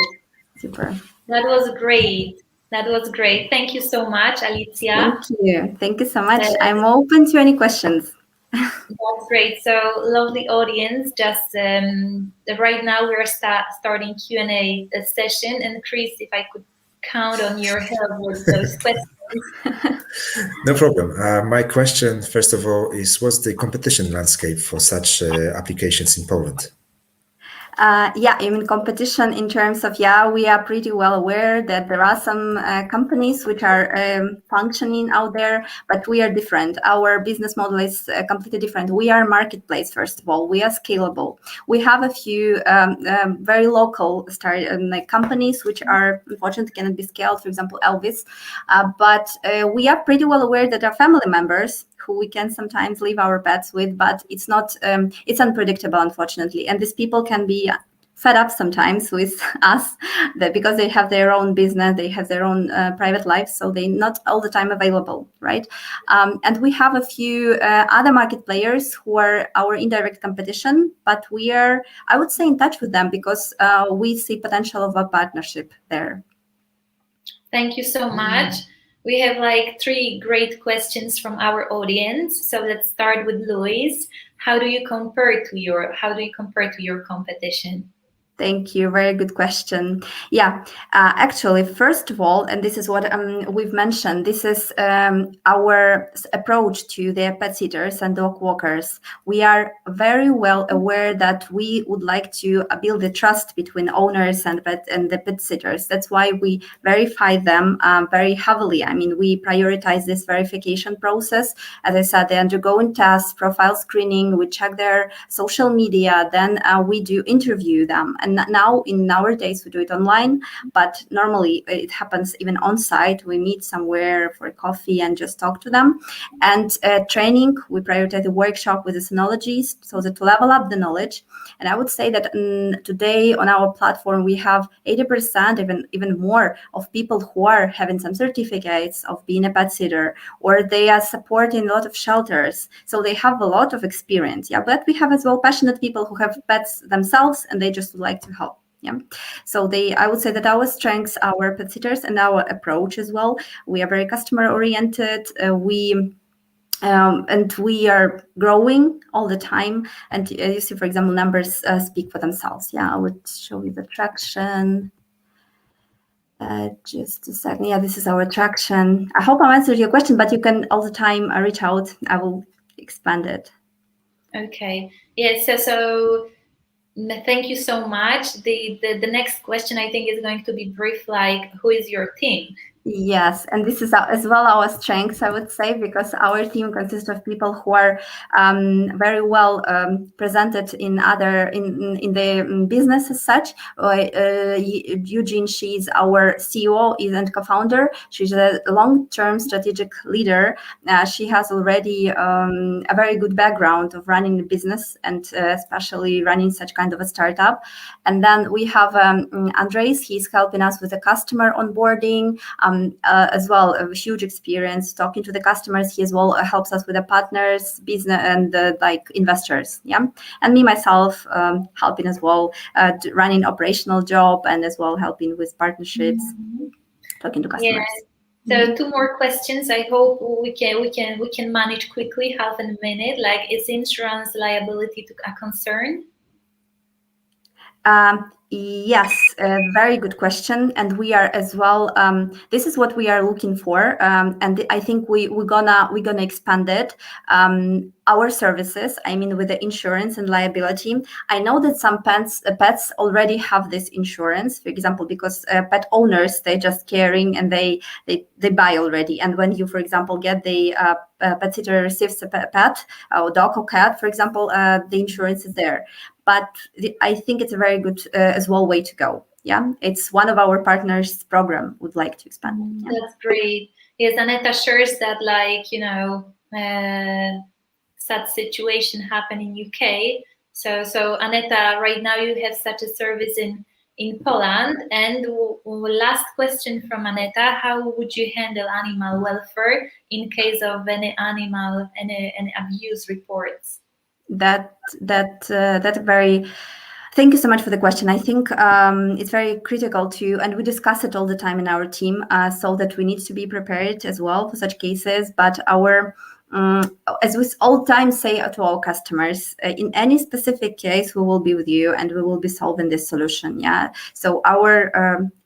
Super. That was great. That was great. Thank you so much, Alicja. Thank you. Thank you so much. I'm open to any questions. That's great. So, lovely audience. Just right now we're starting Q&A session. And Chris, if I could count on your help with those questions. No problem. My question, first of all, is what's the competition landscape for such applications in Poland? Yeah, I mean, competition in terms of, we are pretty well aware that there are some companies which are functioning out there, but we are different. Our business model is completely different. We are a marketplace, first of all. We are scalable. We have a few very local companies which are, unfortunately, cannot be scaled, for example, Elvis. But we are pretty well aware that our family members who we can sometimes leave our pets with, but it's not, it's unpredictable, unfortunately. And these people can be fed up sometimes with us because they have their own business, they have their own private lives, so they're not all the time available, right? And we have a few other market players who are our indirect competition, but we are, I would say, in touch with them because we see potential of a partnership there. Thank you so much. We have like 3 great questions from our audience. So let's start with Louise. How do you compare to your competition? Thank you. Very good question. Yeah, actually, first of all, and this is what we've mentioned, this is our approach to the pet sitters and dog walkers. We are very well aware that we would like to build the trust between owners and the pet sitters. That's why we verify them very heavily. I mean, we prioritize this verification process. As I said, they undergo tests, profile screening, we check their social media, then we do interview them. And now in nowadays we do it online, but normally it happens even on site. We meet somewhere for coffee and just talk to them. And training, we prioritize the workshop with the synologies, so that to level up the knowledge. And I would say that today on our platform we have 80%, even more, of people who are having some certificates of being a pet sitter, or they are supporting a lot of shelters, so they have a lot of experience. Yeah, but we have as well passionate people who have pets themselves and they just would like to help. Yeah, so I would say that our strengths, our pet sitters, and our approach as well. We are very customer oriented. And we are growing all the time. And you see, for example, numbers speak for themselves. Yeah, I would show you the traction. Just a second. Yeah, this is our traction. I hope I answered your question, but you can all the time reach out. I will expand it. Okay. Yeah. So thank you so much. The next question I think is going to be brief, like, who is your team? Yes, and this is as well our strengths, I would say, because our team consists of people who are very well presented in the business as such. Eugene, she's our CEO and co-founder. She's a long-term strategic leader. She has already a very good background of running the business and especially running such kind of a startup. And then we have Andres. He's helping us with the customer onboarding. As well, a huge experience talking to the customers. He as well helps us with the partners, business, and like investors. Yeah, and me myself helping as well, running operational job and as well helping with partnerships, talking to customers. Yeah. So 2 more questions. I hope we can manage quickly, half a minute. Like, is insurance liability a concern? Yes, very good question, and we are as well. This is what we are looking for, and I think we're gonna expand it. Our services, I mean, with the insurance and liability. I know that some pets already have this insurance, for example, because pet owners, they just caring and they buy already. And when you, for example, get the pet sitter receives a pet or dog or cat, for example, the insurance is there. But I think it's a very good as well way to go. Yeah, it's one of our partners program would like to expand. Yeah. That's great. Yes, Aneta shares that, like, such situation happened in UK. So Aneta, right now you have such a service in Poland. And last question from Aneta: how would you handle animal welfare in case of any animal any abuse reports? Thank you so much for the question. I think it's very critical too, and we discuss it all the time in our team, so that we need to be prepared as well for such cases. But as we all time say to our customers, in any specific case, we will be with you and we will be solving this solution. Yeah. So our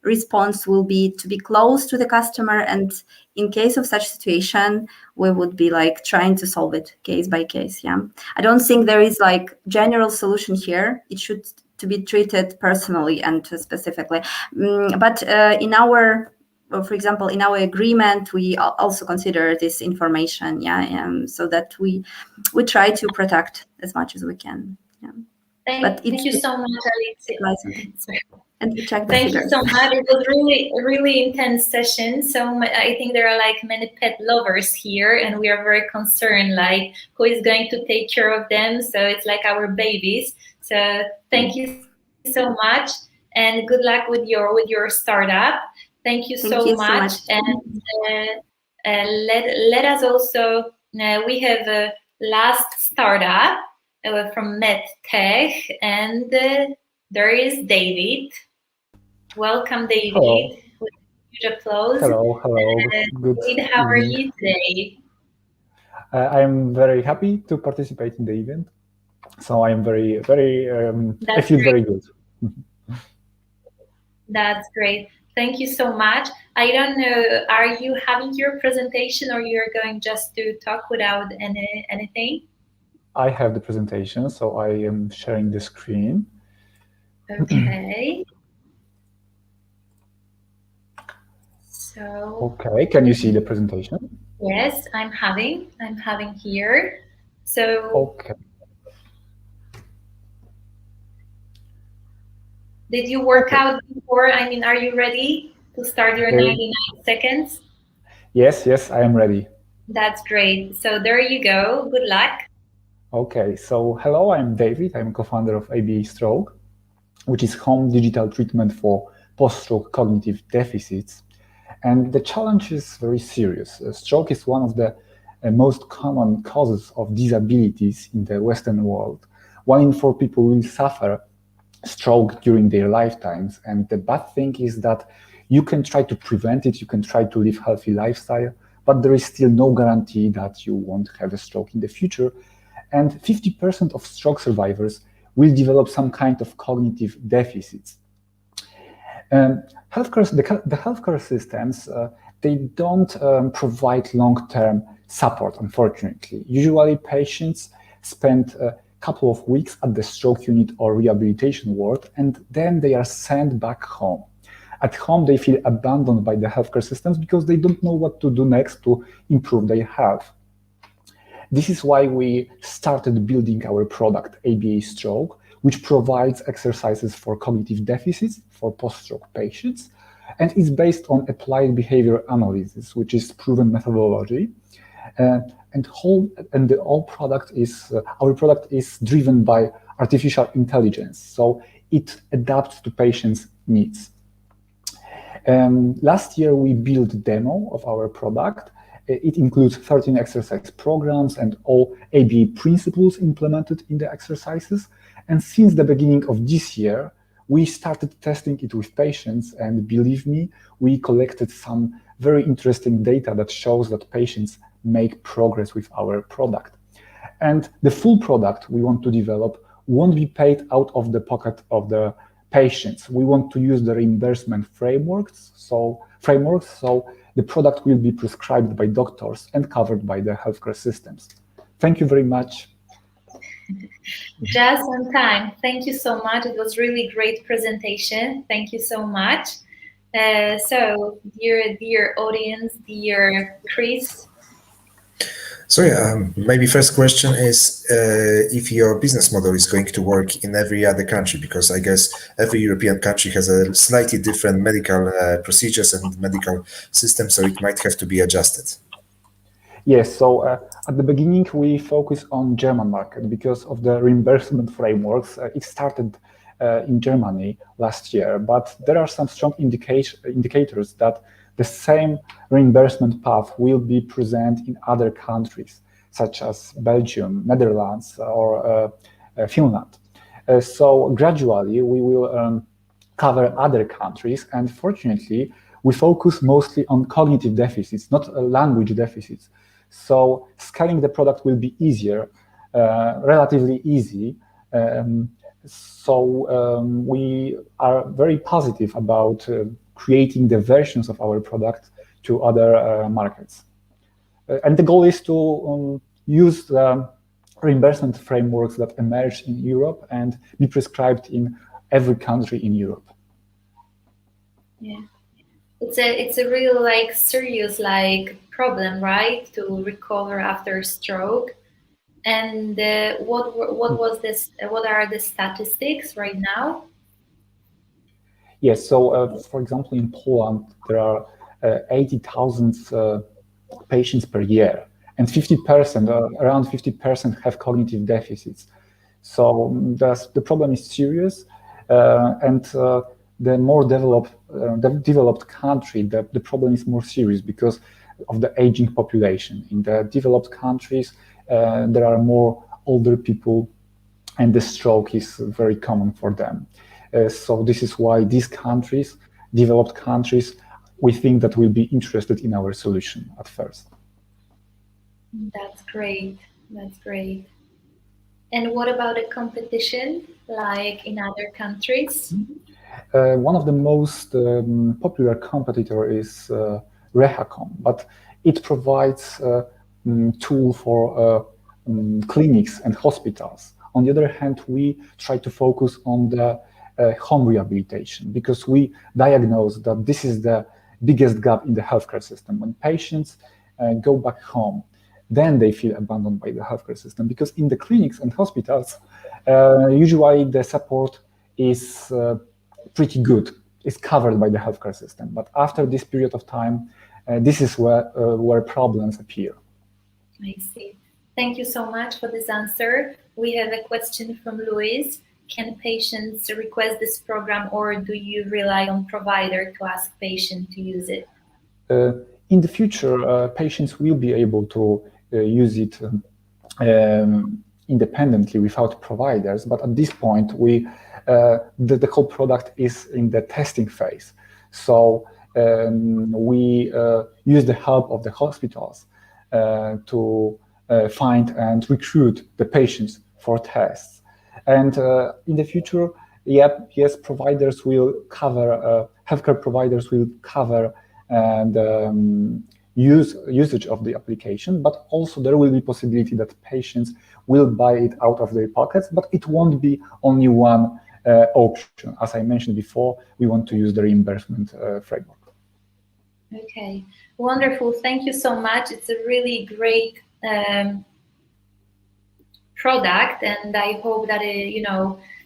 response will be to be close to the customer, and in case of such situation, we would be like trying to solve it case by case. Yeah. I don't think there is like general solution here. It should to be treated personally and specifically. But in our, for example, in our agreement, we also consider this information. Yeah. So that we try to protect as much as we can. Yeah. Thank you so much, Alicia. And we check the Thank figures. you so much. It was a really intense session. So I think there are like many pet lovers here, and we are very concerned, like, who is going to take care of them. So it's like our babies. So thank you so much, and good luck with your startup. Thank you so much. And let us also we have a last startup from medtech, and there is David. Welcome, David. Hello. With huge applause. Hello. Good David, how are evening. you today? I'm very happy to participate in the event. So I'm very, I feel very good. That's great. Thank you so much. I don't know, are you having your presentation or you're going just to talk without anything? I have the presentation, so I am sharing the screen. Okay. So. Okay, can you see the presentation? Yes, I'm having here. So. Okay. Did you work out before? I mean, are you ready to start your 99 seconds? Yes, I am ready. That's great. So there you go. Good luck. Okay, so hello, I'm David. I'm co-founder of ABA Stroke, which is home digital treatment for post-stroke cognitive deficits. And the challenge is very serious. Stroke is one of the most common causes of disabilities in the Western world. 1 in 4 people will suffer stroke during their lifetimes. And the bad thing is that you can try to prevent it, you can try to live healthy lifestyle, but there is still no guarantee that you won't have a stroke in the future. And 50% of stroke survivors will develop some kind of cognitive deficits. The healthcare systems, they don't provide long-term support, unfortunately. Usually patients spend a couple of weeks at the stroke unit or rehabilitation ward, and then they are sent back home. At home, they feel abandoned by the healthcare systems because they don't know what to do next to improve their health. This is why we started building our product, ABA Stroke, which provides exercises for cognitive deficits for post-stroke patients. And it's based on applied behavior analysis, which is proven methodology. Our product is driven by artificial intelligence, so it adapts to patients' needs. Last year, we built a demo of our product. It includes 13 exercise programs and all ABA principles implemented in the exercises. And since the beginning of this year, we started testing it with patients, and believe me, we collected some very interesting data that shows that patients make progress with our product. And the full product we want to develop won't be paid out of the pocket of the patients. We want to use the reimbursement frameworks, so the product will be prescribed by doctors and covered by the healthcare systems. Thank you very much. Just on time. Thank you so much. It was really great presentation. Thank you so much. So, dear audience, dear Chris. So maybe first question is if your business model is going to work in every other country, because I guess every European country has a slightly different medical procedures and medical system, so it might have to be adjusted. Yes, so at the beginning we focus on German market because of the reimbursement frameworks. It started in Germany last year, but there are some strong indicators that the same reimbursement path will be present in other countries, such as Belgium, Netherlands, or Finland. So gradually we will cover other countries, and fortunately we focus mostly on cognitive deficits, not language deficits. So scaling the product will be easier, relatively easy. We are very positive about creating the versions of our product to other markets. And the goal is to use the reimbursement frameworks that emerge in Europe and be prescribed in every country in Europe. Yeah, it's a real serious problem, right? To recover after stroke. And what are the statistics right now? Yes, so for example, in Poland, there are 80,000 patients per year, and 50%, around 50% have cognitive deficits. So the problem is serious, and the more developed country, the problem is more serious because of the aging population. In the developed countries, there are more older people, and the stroke is very common for them. So this is why these countries, developed countries, we think that will be interested in our solution at first. That's great. That's great. And what about the competition, like in other countries? One of the most popular competitor is Rehacom, but it provides a tool for clinics and hospitals. On the other hand, we try to focus on the home rehabilitation because we diagnose that this is the biggest gap in the healthcare system. When patients go back home, then they feel abandoned by the healthcare system because in the clinics and hospitals, usually the support is pretty good, is covered by the healthcare system. But after this period of time, this is where problems appear. I see. Thank you so much for this answer. We have a question from Luis. Can patients request this program or do you rely on provider to ask patient to use it? In the future, patients will be able to use it independently without providers, but at this point, the whole product is in the testing phase. So we use the help of the hospitals to find and recruit the patients for tests. And in the future, yes, providers will cover, healthcare providers will cover the usage of the application, but also there will be possibility that patients will buy it out of their pockets, but it won't be only one option. As I mentioned before, we want to use the reimbursement framework. Okay, wonderful. Thank you so much. It's a really great product, and I hope that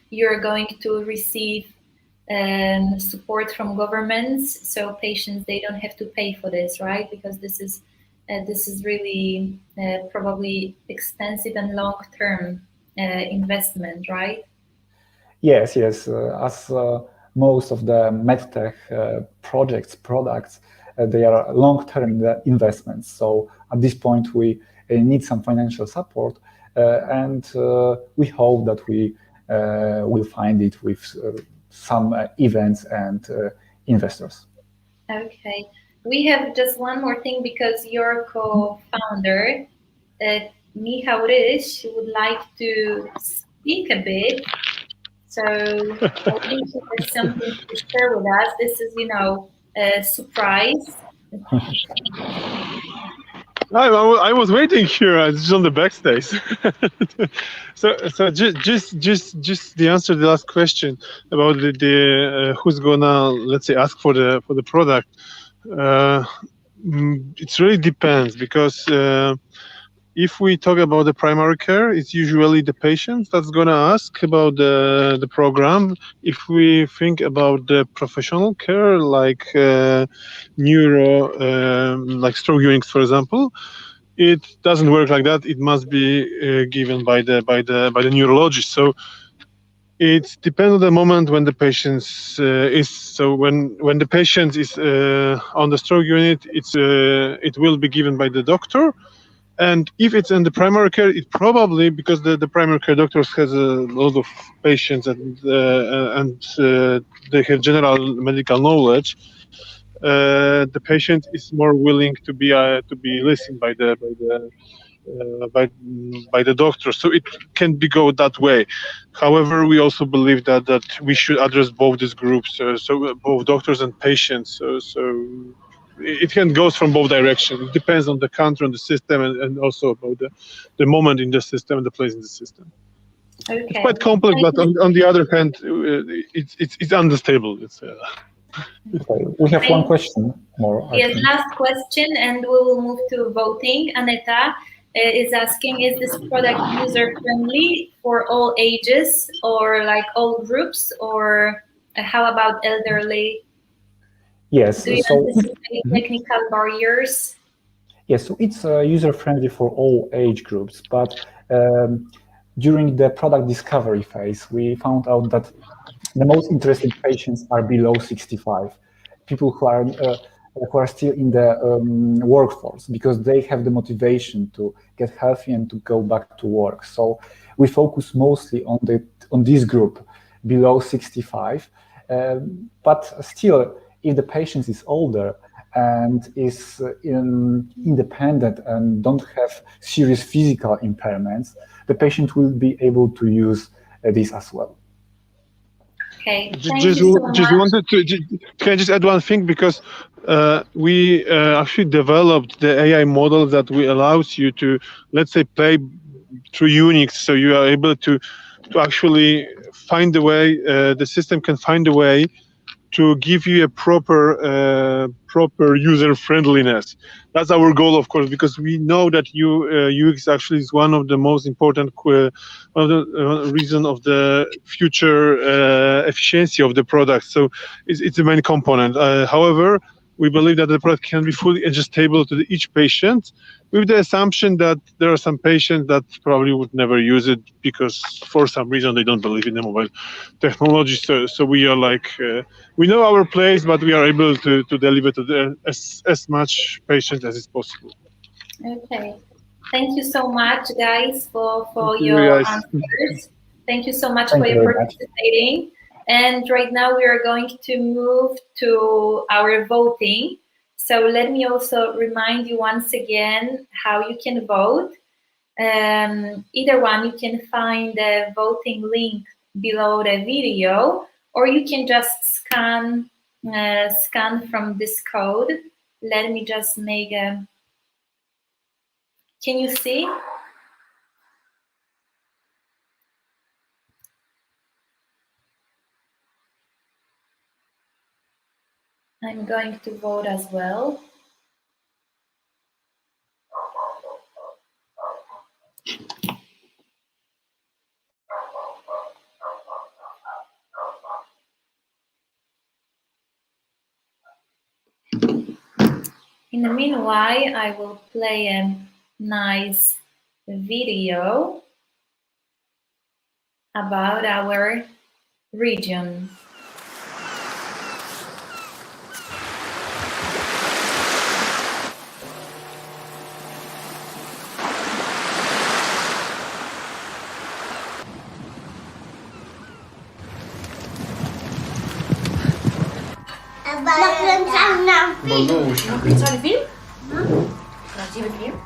you're going to receive support from governments, so patients, they don't have to pay for this, right? Because this is really probably expensive and long-term investment, right? Yes. As most of the medtech products, they are long-term investments. So at this point, we need some financial support, and we hope that we will find it with some events and investors. Okay, we have just one more thing because your co-founder, Michał Ryś, would like to speak a bit. So I think he has something to share with us. This is, a surprise. I was waiting here. I was on the backstage. so just the answer to the last question about the who's gonna, let's say, ask for the product. It really depends because if we talk about the primary care, it's usually the patient that's gonna ask about the program. If we think about the professional care, like neuro, like stroke units, for example, it doesn't work like that. It must be given by the neurologist. So it depends on the moment when the patient is. So when the patient is on the stroke unit, it will be given by the doctor. And if it's in the primary care, it probably, because the primary care doctors has a lot of patients and they have general medical knowledge, the patient is more willing to be listened by the doctor. So it can go that way. However, we also believe that we should address both these groups, so both doctors and patients. So it can go from both directions. It depends on the country, on the system, and also about the moment in the system and the place in the system. Okay. It's quite complex, but on the other hand, it's unstable. Okay. We have one question more. Yes, last question, and we will move to voting. Anita is asking, is this product user-friendly for all ages or like all groups, or how about elderly? Yes. Do you anticipate technical barriers? Yes, so it's user-friendly for all age groups, but during the product discovery phase, we found out that the most interested patients are below 65, people who are still in the workforce because they have the motivation to get healthy and to go back to work. So we focus mostly on this group below 65, but still, if the patient is older and is independent and don't have serious physical impairments, the patient will be able to use this as well. Okay. Just wanted to. Can I just add one thing, because we actually developed the AI model that allows you to, let's say, play through Unix, so you are able to actually find a way. The system can find a way to give you a proper user friendliness. That's our goal, of course, because we know that UX actually is one of the most important reason of the future efficiency of the product. So it's the main component. However, we believe that the product can be fully adjustable to each patient, with the assumption that there are some patients that probably would never use it because for some reason they don't believe in the mobile technology. So we are like, we know our place, but we are able to deliver to as much patients as is possible. Okay. Thank you so much, guys, for your answers. Thank you so much for your participating. And right now we are going to move to our voting. So let me also remind you once again how you can vote. Either one, you can find the voting link below the video, or you can just scan from this code. Let me just make a, can you see? I'm going to vote as well. In the meanwhile, I will play a nice video about our region. Nakręcony film? Prawdziwy film?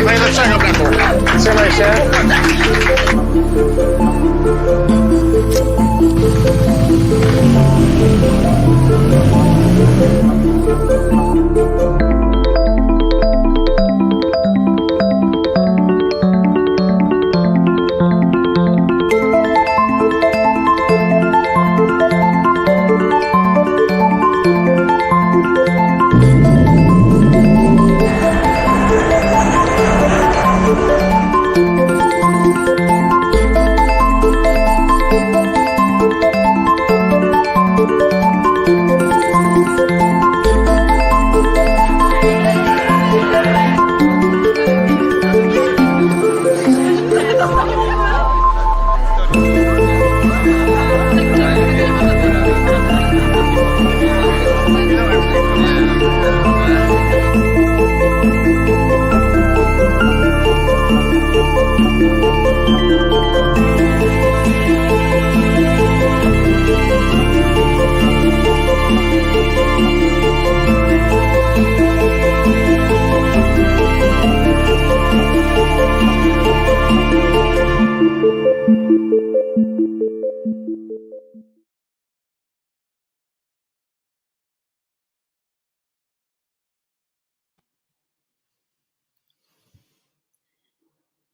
Najlepszego braku. Trzymaj się.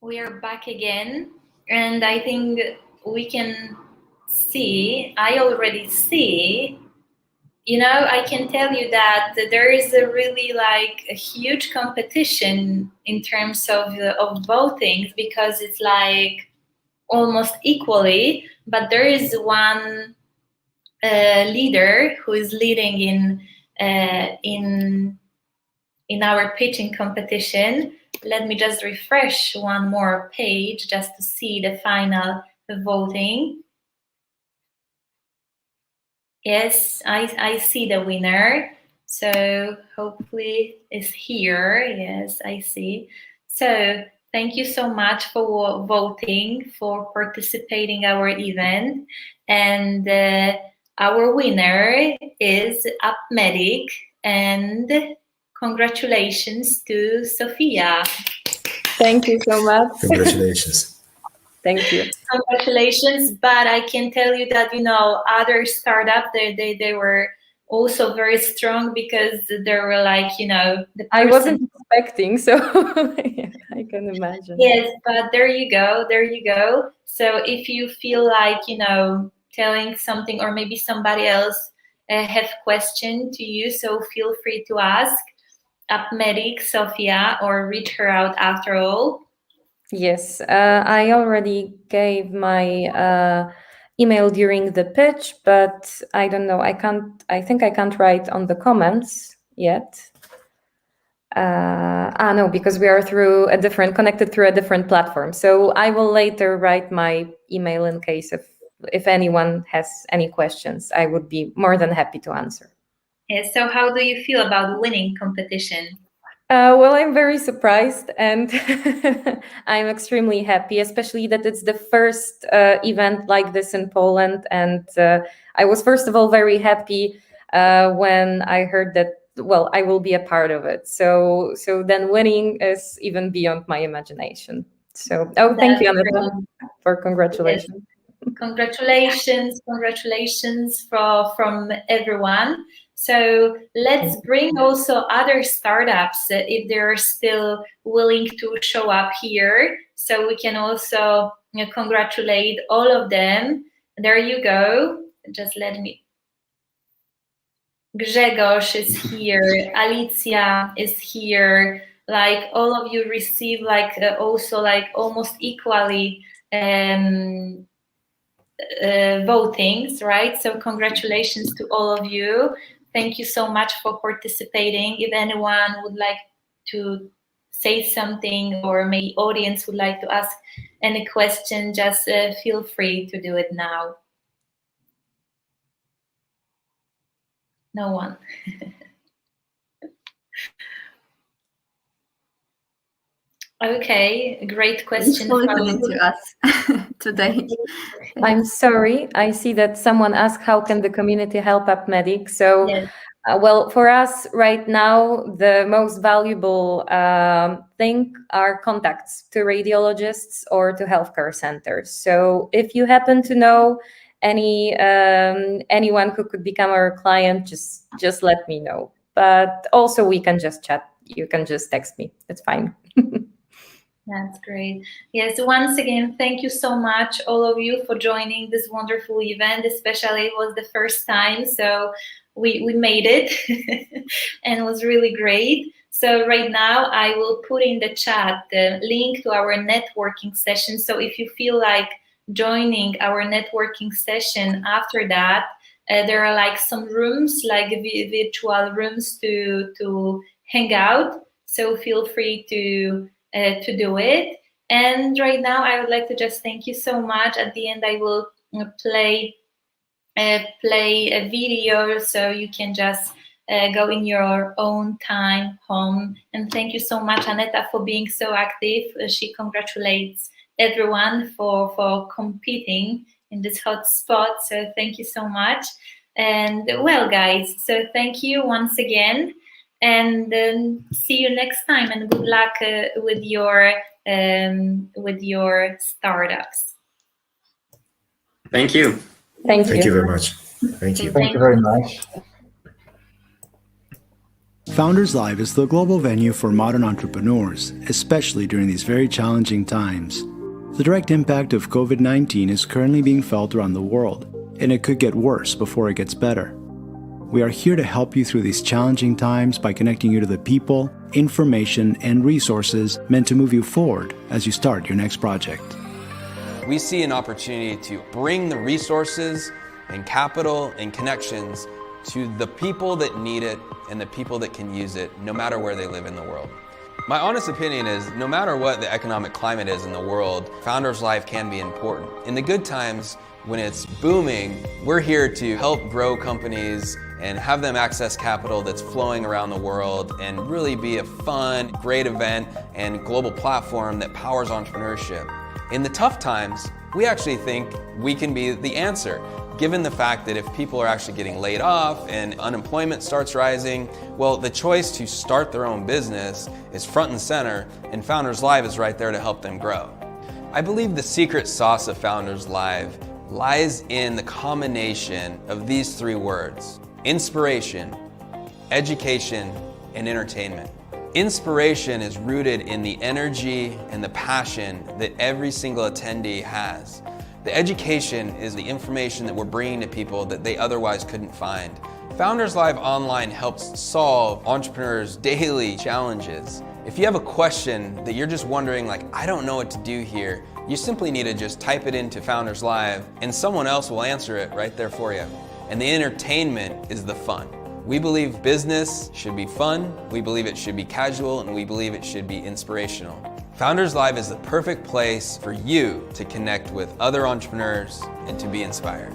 We are back again, and I think we can see, I already see, I can tell you that there is a really like a huge competition in terms of voting, because it's like almost equally, but there is one leader who is leading in our pitching competition. Let me just refresh one more page just to see the final voting. Yes, I see the winner. So hopefully it's here. Yes, I see. So thank you so much for voting, for participating our event. And our winner is Upmedic, and congratulations to Sophia. Thank you so much. Congratulations. Thank you. Congratulations, but I can tell you that, other startup, they were also very strong, because they were like, I wasn't expecting, so yeah, I can imagine. Yes, but there you go. So if you feel like, telling something, or maybe somebody else have question to you, so feel free to ask Upmedic, Sophia, or reach her out after all. Yes, I already gave my email during the pitch, but I don't know. I think I can't write on the comments yet. No, because we are connected through a different platform. So I will later write my email in case if anyone has any questions. I would be more than happy to answer. Yes. So how do you feel about winning competition? Well, I'm very surprised, and I'm extremely happy, especially that it's the first event like this in Poland. And I was, first of all, very happy when I heard that, well, I will be a part of it. So then winning is even beyond my imagination. So, thank you, Anita, for congratulations. Yes. Congratulations from everyone. So let's bring also other startups if they're still willing to show up here. So we can also congratulate all of them. There you go. Just let me. Grzegorz is here. Alicia is here. Like all of you receive also almost equally votings, right? So congratulations to all of you. Thank you so much for participating. If anyone would like to say something, or maybe audience would like to ask any question, just feel free to do it now. No one. Okay, great question. To us today. I'm sorry. I see that someone asked, how can the community help Upmedic? So, yes. Well, for us right now, the most valuable thing are contacts to radiologists or to healthcare centers. So if you happen to know anyone who could become our client, just let me know. But also we can just chat. You can just text me. It's fine. That's great. Yes, once again, thank you so much, all of you, for joining this wonderful event. Especially it was the first time, so we made it and it was really great. So right now I will put in the chat the link to our networking session. So if you feel like joining our networking session after that, there are like some rooms, like virtual rooms to hang out. So feel free to do it. And right now I would like to just thank you so much. At the end I will play a video, so you can just go in your own time home. And thank you so much, Aneta, for being so active. She congratulates everyone for competing in this hot spot. So thank you so much. And well, guys, so thank you once again. And see you next time, and good luck with your startups. Thank you. Thank you very much. Thank you. Thank you very much. Founders Live is the global venue for modern entrepreneurs, especially during these very challenging times. The direct impact of COVID-19 is currently being felt around the world, and it could get worse before it gets better. We are here to help you through these challenging times by connecting you to the people, information, and resources meant to move you forward as you start your next project. We see an opportunity to bring the resources and capital and connections to the people that need it and the people that can use it, no matter where they live in the world. My honest opinion is, no matter what the economic climate is in the world, Founders Live can be important. In the good times, when it's booming, we're here to help grow companies and have them access capital that's flowing around the world and really be a fun, great event and global platform that powers entrepreneurship. In the tough times, we actually think we can be the answer, given the fact that if people are actually getting laid off and unemployment starts rising, well, the choice to start their own business is front and center, and Founders Live is right there to help them grow. I believe the secret sauce of Founders Live lies in the combination of these three words: inspiration, education, and entertainment. Inspiration is rooted in the energy and the passion that every single attendee has. The education is the information that we're bringing to people that they otherwise couldn't find. Founders Live Online helps solve entrepreneurs' daily challenges. If you have a question that you're just wondering, like, I don't know what to do here, you simply need to just type it into Founders Live and someone else will answer it right there for you. And the entertainment is the fun. We believe business should be fun, we believe it should be casual, and we believe it should be inspirational. Founders Live is the perfect place for you to connect with other entrepreneurs and to be inspired.